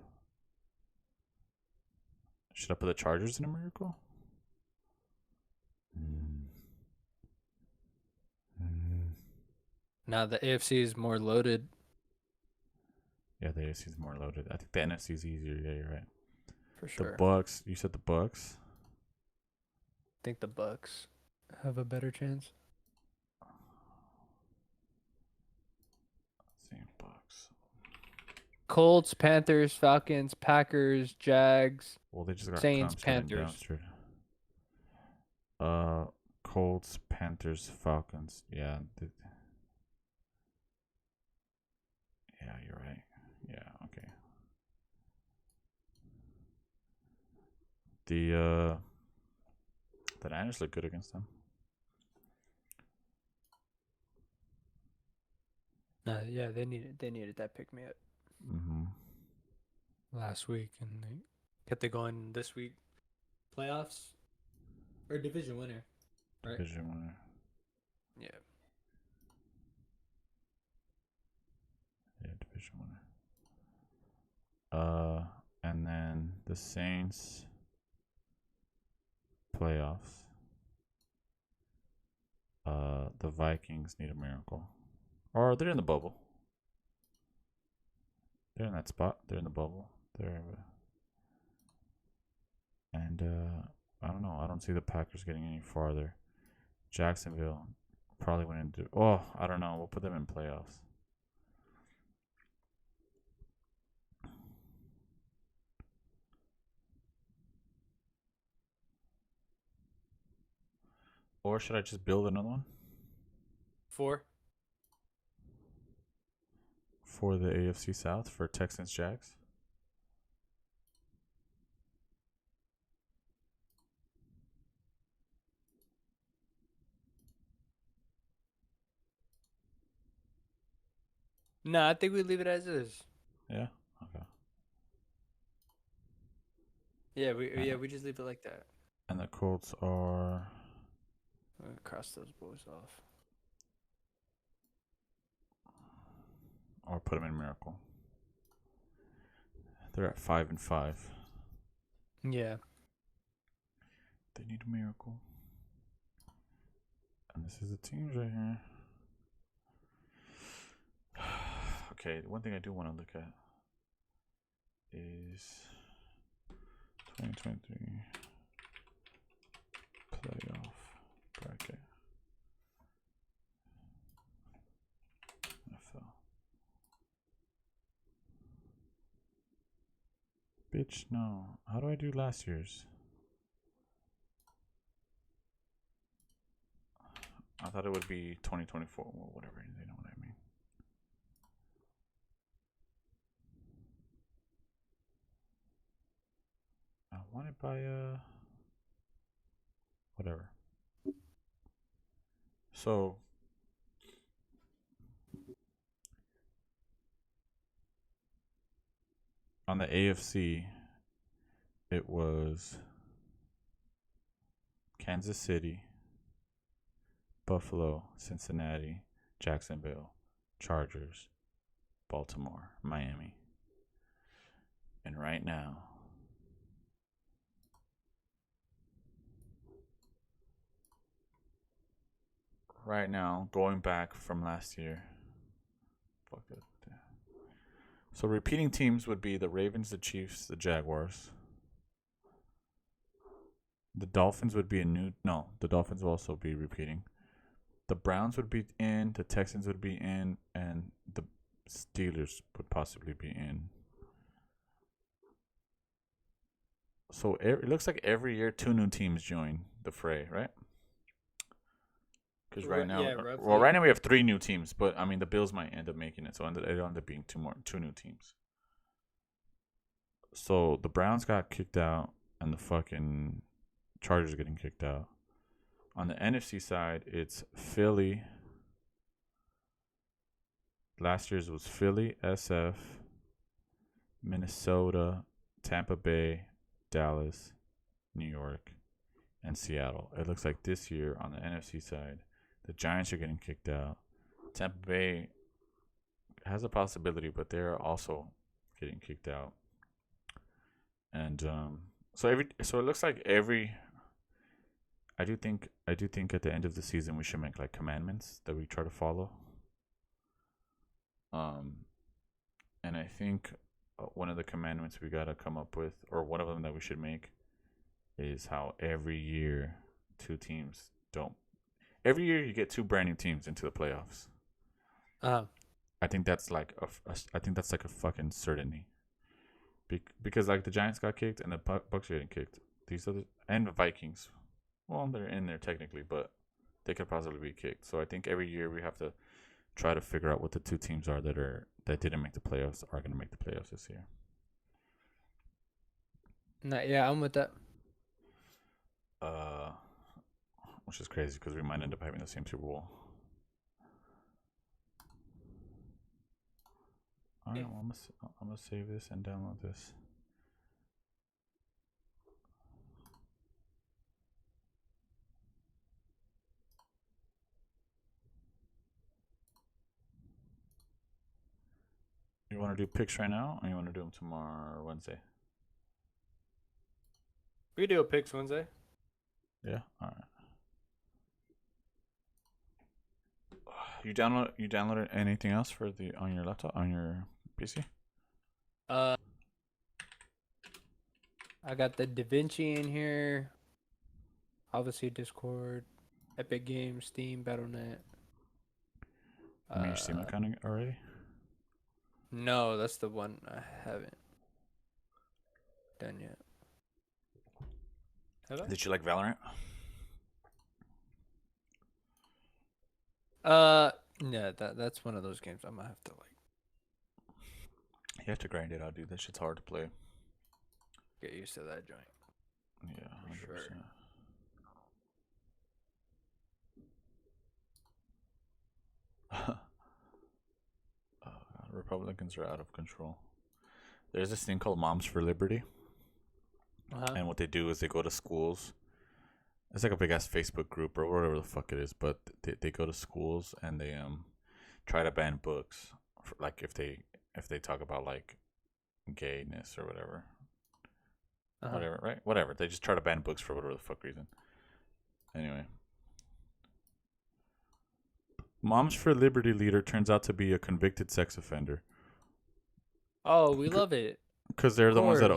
Should I put the Chargers in a miracle? Now the AFC is more loaded. Yeah, the AFC is more loaded. I think the NFC is easier. Yeah, you're right. For sure. The Bucks. You said the Bucks. I think the Bucks have a better chance. Same Bucks. Colts, Panthers, Falcons, Packers, Jags. Well, they just got Saints, Clemson and Panthers. Colts, Panthers, Falcons. Yeah. Yeah, you're right. Yeah, okay. The Niners look good against them. Yeah, they needed that pick me up last week, and they kept it going this week. Playoffs or division winner, right? Division winner. Yeah. Yeah, division winner. And then the Saints playoffs. The Vikings need a miracle. Or they're in the bubble. They're in that spot. They're in the bubble. And I don't know. I don't see the Packers getting any farther. Jacksonville probably wouldn't do. Oh, I don't know. We'll put them in playoffs. Or should I just build another one 4. for the AFC South for Texans Jags? No, I think we leave it as is. Yeah. Okay. Yeah, we just leave it like that. And the Colts are. I'm gonna cross those boys off. Or put them in miracle. They're at 5-5. Yeah. They need a miracle. And this is the teams right here. Okay, one thing I do want to look at is 2023 playoff bracket. NFL. Bitch, no. How do I do last year's? I thought it would be 2024 or whatever. You know what I mean. I want it by whatever. So on the AFC, it was Kansas City, Buffalo, Cincinnati, Jacksonville, Chargers, Baltimore, Miami. And right now, going back from last year. Fuck it. So repeating teams would be the Ravens, the Chiefs, the Jaguars. The Dolphins would be the Dolphins will also be repeating. The Browns would be in, the Texans would be in, and the Steelers would possibly be in. So it looks like every year 2 new teams join the fray, right? Because right now, right now we have 3 new teams, but I mean the Bills might end up making it, so it'll end up being 2 new teams. So the Browns got kicked out, and the fucking Chargers are getting kicked out. On the NFC side, it's Philly. Last year's was Philly, SF, Minnesota, Tampa Bay, Dallas, New York, and Seattle. It looks like this year on the NFC side, the Giants are getting kicked out. Tampa Bay has a possibility, but they're also getting kicked out. And so it looks like every. I do think at the end of the season we should make like commandments that we try to follow. And I think one of the commandments we gotta come up with, or one of them that we should make, is how every year every year you get two brand new teams into the playoffs. I think that's like a fucking certainty. Because like the Giants got kicked and the Bucks are getting kicked. And the Vikings, well, they're in there technically, but they could possibly be kicked. So I think every year we have to try to figure out what the two teams are that didn't make the playoffs are going to make the playoffs this year. Yeah, I'm with that. Which is crazy because we might end up having the same Super Bowl. All right, well, I'm gonna save this and download this. You want to do picks right now, or you want to do them tomorrow or Wednesday? We do a picks Wednesday. Yeah. All right. You downloaded anything else on your laptop, on your PC? I got the DaVinci in here. Obviously Discord, Epic Games, Steam, Battle.net. You your Steam account already? No, that's the one I haven't done yet. Have I? Did you like Valorant? Yeah, that's one of those games I might have to like You have to grind it out, dude. That shit's hard to play. get used to that joint. Yeah, 100%. Sure. Oh, God, Republicans are out of control. There's this thing called Moms for Liberty. And what they do is they go to schools. It's like a big ass Facebook group or whatever the fuck it is, but they go to schools and they try to ban books for, like if they talk about like gayness or whatever. Whatever, right? Whatever. They just try to ban books for whatever the fuck reason. Anyway. Moms for Liberty leader turns out to be a convicted sex offender. Oh, we love it. Because they're the ones that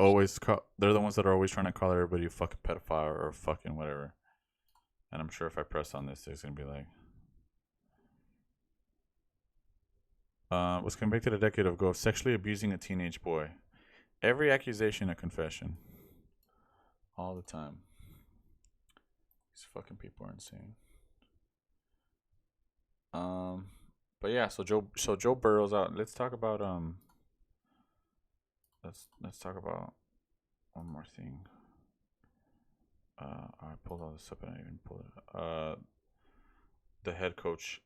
they're the ones that are always trying to call everybody a fucking pedophile or fucking whatever. And I'm sure if I press on this, it's gonna be like, was convicted a decade ago of sexually abusing a teenage boy. Every accusation a confession. All the time. These fucking people are insane. But yeah, so Joe Burrow's out. Let's talk about let's talk about one more thing. I pulled all this up and I didn't even pull it up. The head coaching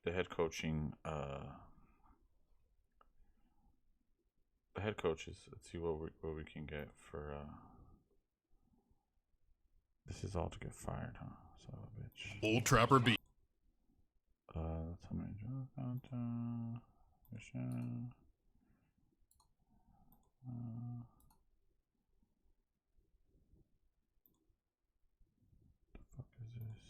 the head coaches. Let's see what we can get for this is all to get fired, huh? So bitch. Old Trapper B. Let's how many mission. The fuck is this?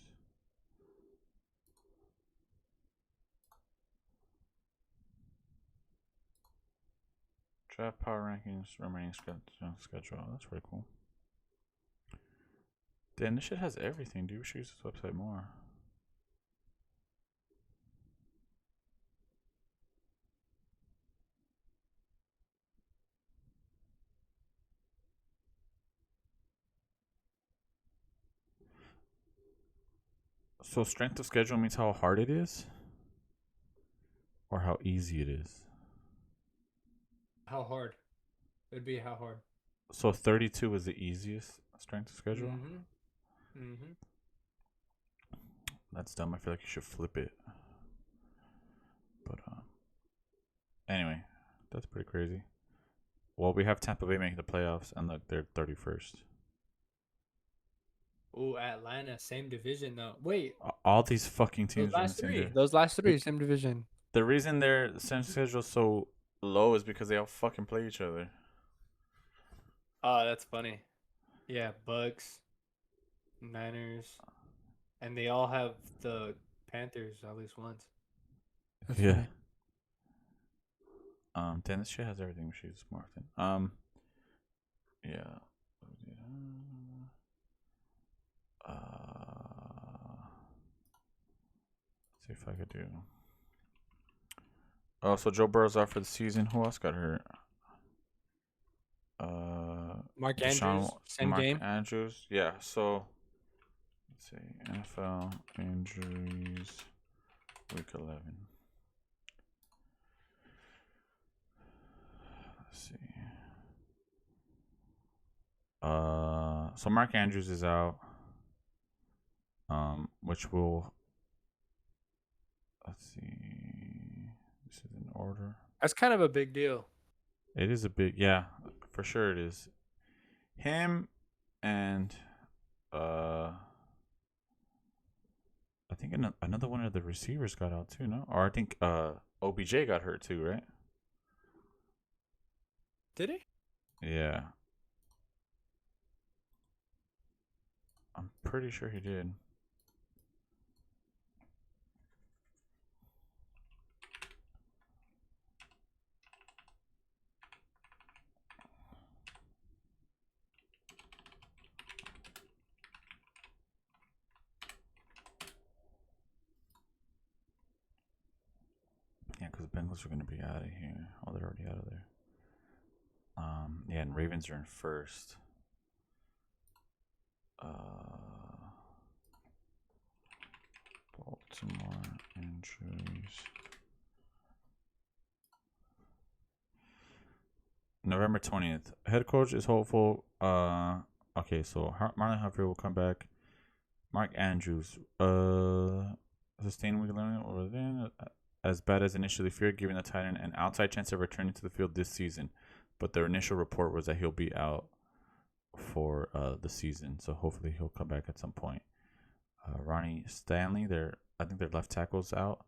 Draft power rankings remaining schedule. That's pretty cool. Damn, this shit has everything, dude. We should use this website more. So strength of schedule means how hard it is? Or how easy it is? How hard? It'd be how hard. So 32 is the easiest strength of schedule. Mm-hmm. That's dumb. I feel like you should flip it. But anyway, that's pretty crazy. Well, we have Tampa Bay making the playoffs, and look, they're 31st. Ooh, Atlanta, same division though. Wait, All these fucking those teams are in the last same three. division. Those last three, same division. The reason their strength schedule is so low is because they all fucking play each other. Oh, that's funny. Yeah, Bucks, Niners, and they all have the Panthers at least once. That's Yeah. funny. Then this shit has everything she's marked in. Yeah. See if I could do. Oh, so Joe Burrow's out for the season. Who else got hurt? Mark Deshaun- Andrews, same Mark game. Andrews. Yeah. So let's see. NFL injuries, week 11. Let's see. So Mark Andrews is out. Which will. Let's see. This is in order. That's kind of a big deal. It is a big, yeah, for sure it is. Him and I think another one of the receivers got out too, no? Or I think OBJ got hurt too, right? Did he? Yeah. I'm pretty sure he did. Yeah, because the Bengals are going to be out of here. Oh, they're already out of there. Yeah, and Ravens are in first. Baltimore injuries. November 20th. Head coach is hopeful. Okay, so Marlon Humphrey will come back. Mark Andrews. Sustained week 11 over then. As bad as initially feared, giving the tight end an outside chance of returning to the field this season. But their initial report was that he'll be out for the season. So hopefully he'll come back at some point. Ronnie Stanley, I think their left tackle's out.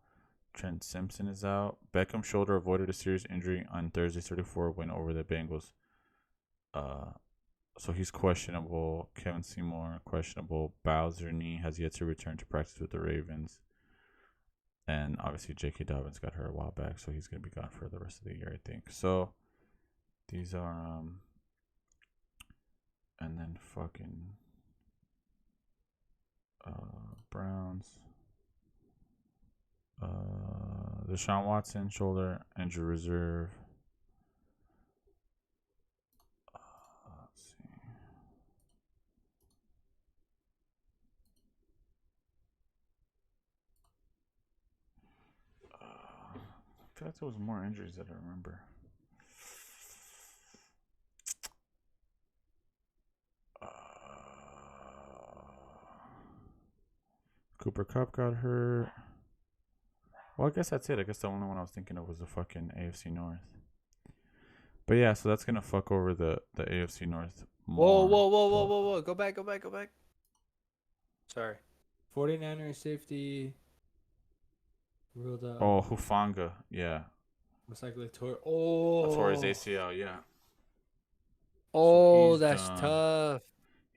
Trent Simpson is out. Beckham's shoulder avoided a serious injury on Thursday's 34 win over the Bengals. So he's questionable. Kevin Seymour, questionable. Bowser knee has yet to return to practice with the Ravens. And obviously J.K. Dobbins got hurt a while back, so he's going to be gone for the rest of the year, I think. So these are, and then fucking Browns. Deshaun Watson, shoulder, injury reserve. Let's see. I feel like there was more injuries that I remember. Cooper Kupp got hurt. Well, I guess that's it. I guess the only one I was thinking of was the fucking AFC North. But yeah, so that's gonna fuck over the AFC North more. Whoa. Go back. Sorry. 49ers safety ruled out. Oh, Hufanga, yeah. Most likely tore his ACL, yeah. Oh, So that's done. tough.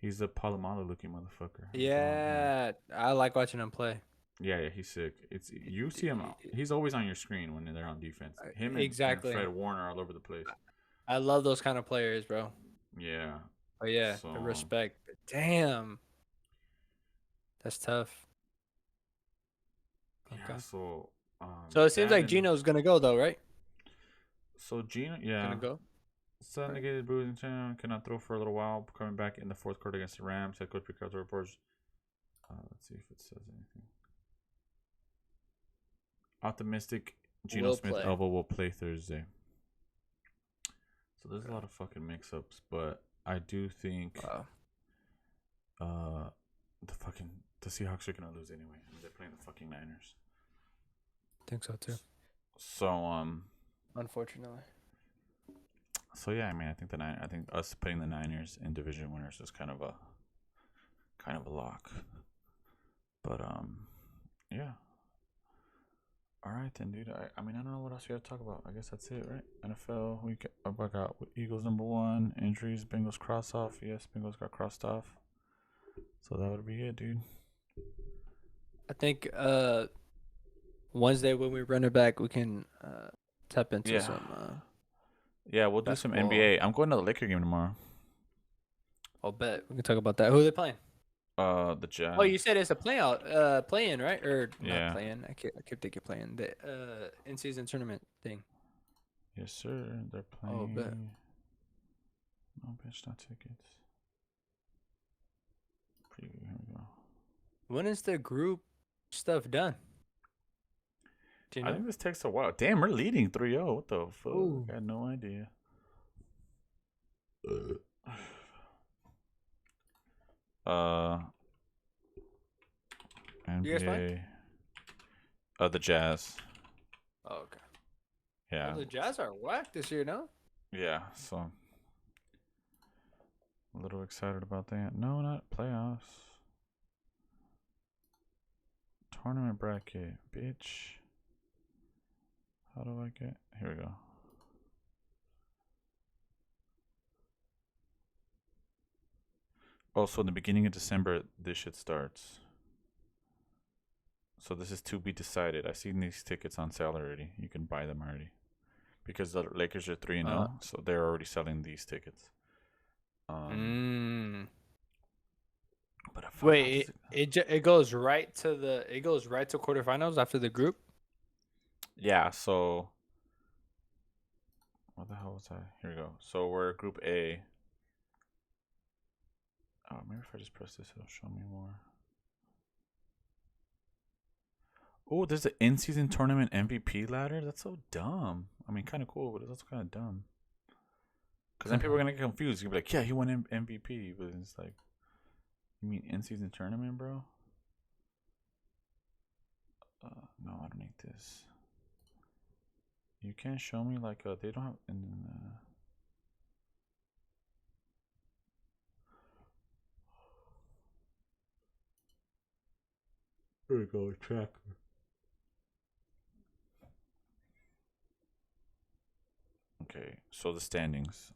He's a Palomalo looking motherfucker. Yeah, I like watching him play. Yeah, he's sick. You see him. He's always on your screen when they're on defense. Him and Fred Warner all over the place. I love those kind of players, bro. Yeah. Oh yeah, the respect. But damn, that's tough. Okay. Yeah, so it seems like Gino's gonna go though, right? So Gino, yeah, gonna go. Sudden negated bruising cannot throw for a little while. Coming back in the fourth quarter against the Rams. Head coach Picasso reports. Let's see if it says anything. Optimistic Geno Smith-Elbo will play Thursday. So there's a lot of fucking mix-ups, but I do think Wow. the Seahawks are gonna lose anyway. I mean, they're playing the fucking Niners. Think so too. So Unfortunately. So yeah, I mean, I think us putting the Niners in division winners is kind of a lock. But yeah. All right then, dude. I mean, I don't know what else we have to talk about. I guess that's it, right? NFL. We got Eagles #1 injuries. Bengals cross off. Yes, Bengals got crossed off. So that would be it, dude. I think Wednesday when we run it back, we can tap into some. Yeah, we'll do some basketball. NBA. I'm going to the Laker game tomorrow. I'll bet we can talk about that. Who are they playing? The Jazz. Oh, you said it's a play-in, right? Or Yeah. not play-in? I keep thinking play-in. The in-season tournament thing. Yes, sir. They're playing. Oh, bet. No, bitch, not tickets. Preview. Here we go. When is the group stuff done? Do you know? I think this takes a while. Damn, we're leading 3-0. What the fuck? Ooh. I had no idea. NBA. You guys playing? The Jazz. Oh, okay. Yeah. Well, the Jazz are whack this year, no? Yeah, so a little excited about that. No, not playoffs. Tournament bracket, bitch. How do I get? Here we go. Also, in the beginning of December, this shit starts. So this is to be decided. I've seen these tickets on sale already. You can buy them already. Because the Lakers are 3-0, so they're already selling these tickets. But wait, it goes right to quarterfinals after the group. Yeah. So what the hell was I? Here we go. So we're Group A. Oh, maybe if I just press this, it'll show me more. Oh, there's the in-season tournament MVP ladder. That's so dumb. I mean, kind of cool, but it's also kind of dumb. Because then people are gonna get confused. You're gonna be like, "Yeah, he won MVP," but it's like, you mean in-season tournament, bro? No, I don't need this. You can't show me like they don't have. Here we go, tracker. Okay, so the standings.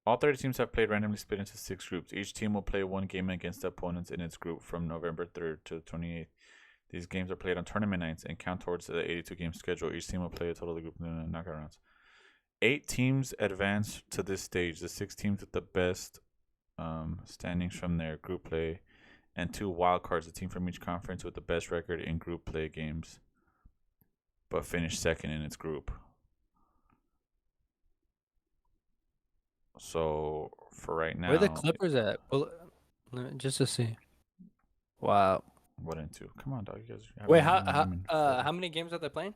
All 30 teams have played randomly split into 6 groups. Each team will play one game against the opponents in its group from November 3rd to 28th. These games are played on tournament nights and count towards the 82-game schedule. Each team will play a total of the group knockout rounds. 8 teams advance to this stage. The 6 teams with the best standings from their group play, and 2 wild cards, a team from each conference with the best record in group play games, but finished second in its group. So for right now, where are the Clippers at? Well, just to see. Wow. What into? Come on, dog. You guys. Wait, how many games are they playing?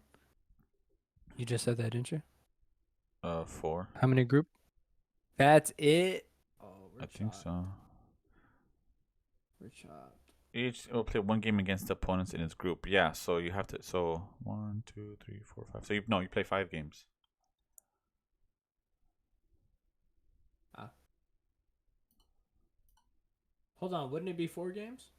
You just said that, didn't you? 4. How many group? That's it. Oh, I think so. We're chopped. Each will play one game against the opponents in its group. Yeah, so you have to. So 1, 2, 3, 4, 5. So you play 5 games. Hold on, wouldn't it be 4 games?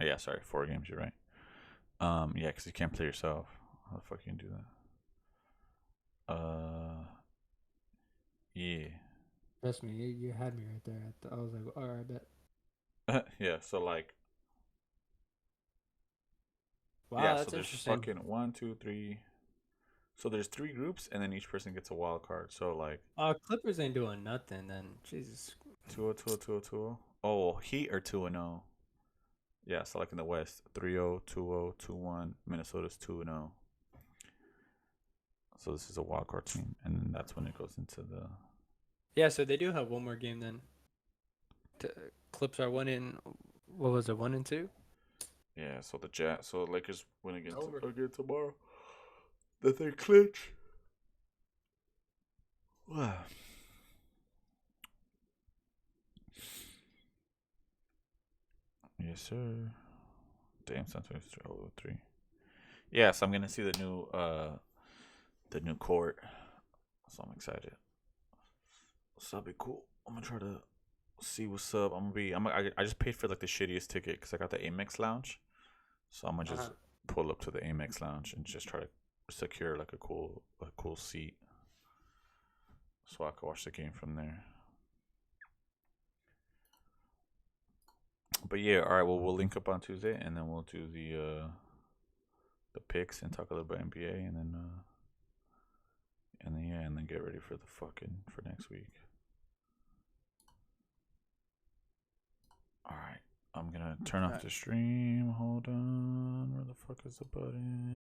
Yeah, sorry, 4 games. You're right. Yeah, because you can't play yourself. How the fuck you can do that? Yeah. Trust me, you had me right there. I was like, all right, bet. Yeah. So like. Wow, yeah, that's so there's interesting. fucking 1, 2, 3. So there's 3 groups, and then each person gets a wild card. So like. Clippers ain't doing nothing then. Jesus. 2-0, 2-0, 2-0, 2-0. Oh, Heat are 2-0. Yeah, so like in the West, 3-0, 2-0, 2-1. Minnesota's 2-0. So this is a wild card team, and then that's when it goes into the. Yeah, so they do have one more game then. Clips are 1 and 2. Yeah, so the Lakers win again Over. tomorrow. That they clinch. Wow. Yes, sir. Damn, sometimes 3. Yeah, so I'm gonna see the new court. So I'm excited. So that'll be cool. I'm gonna try to see what's up. I just paid for like the shittiest ticket because I got the Amex Lounge. So I'm gonna just pull up to the Amex Lounge and just try to secure like a cool seat, so I can watch the game from there. But yeah, all right. Well, we'll link up on Tuesday, and then we'll do the picks and talk a little bit NBA, and then get ready for for next week. All right, I'm gonna turn off the stream. Hold on, where the fuck is the button?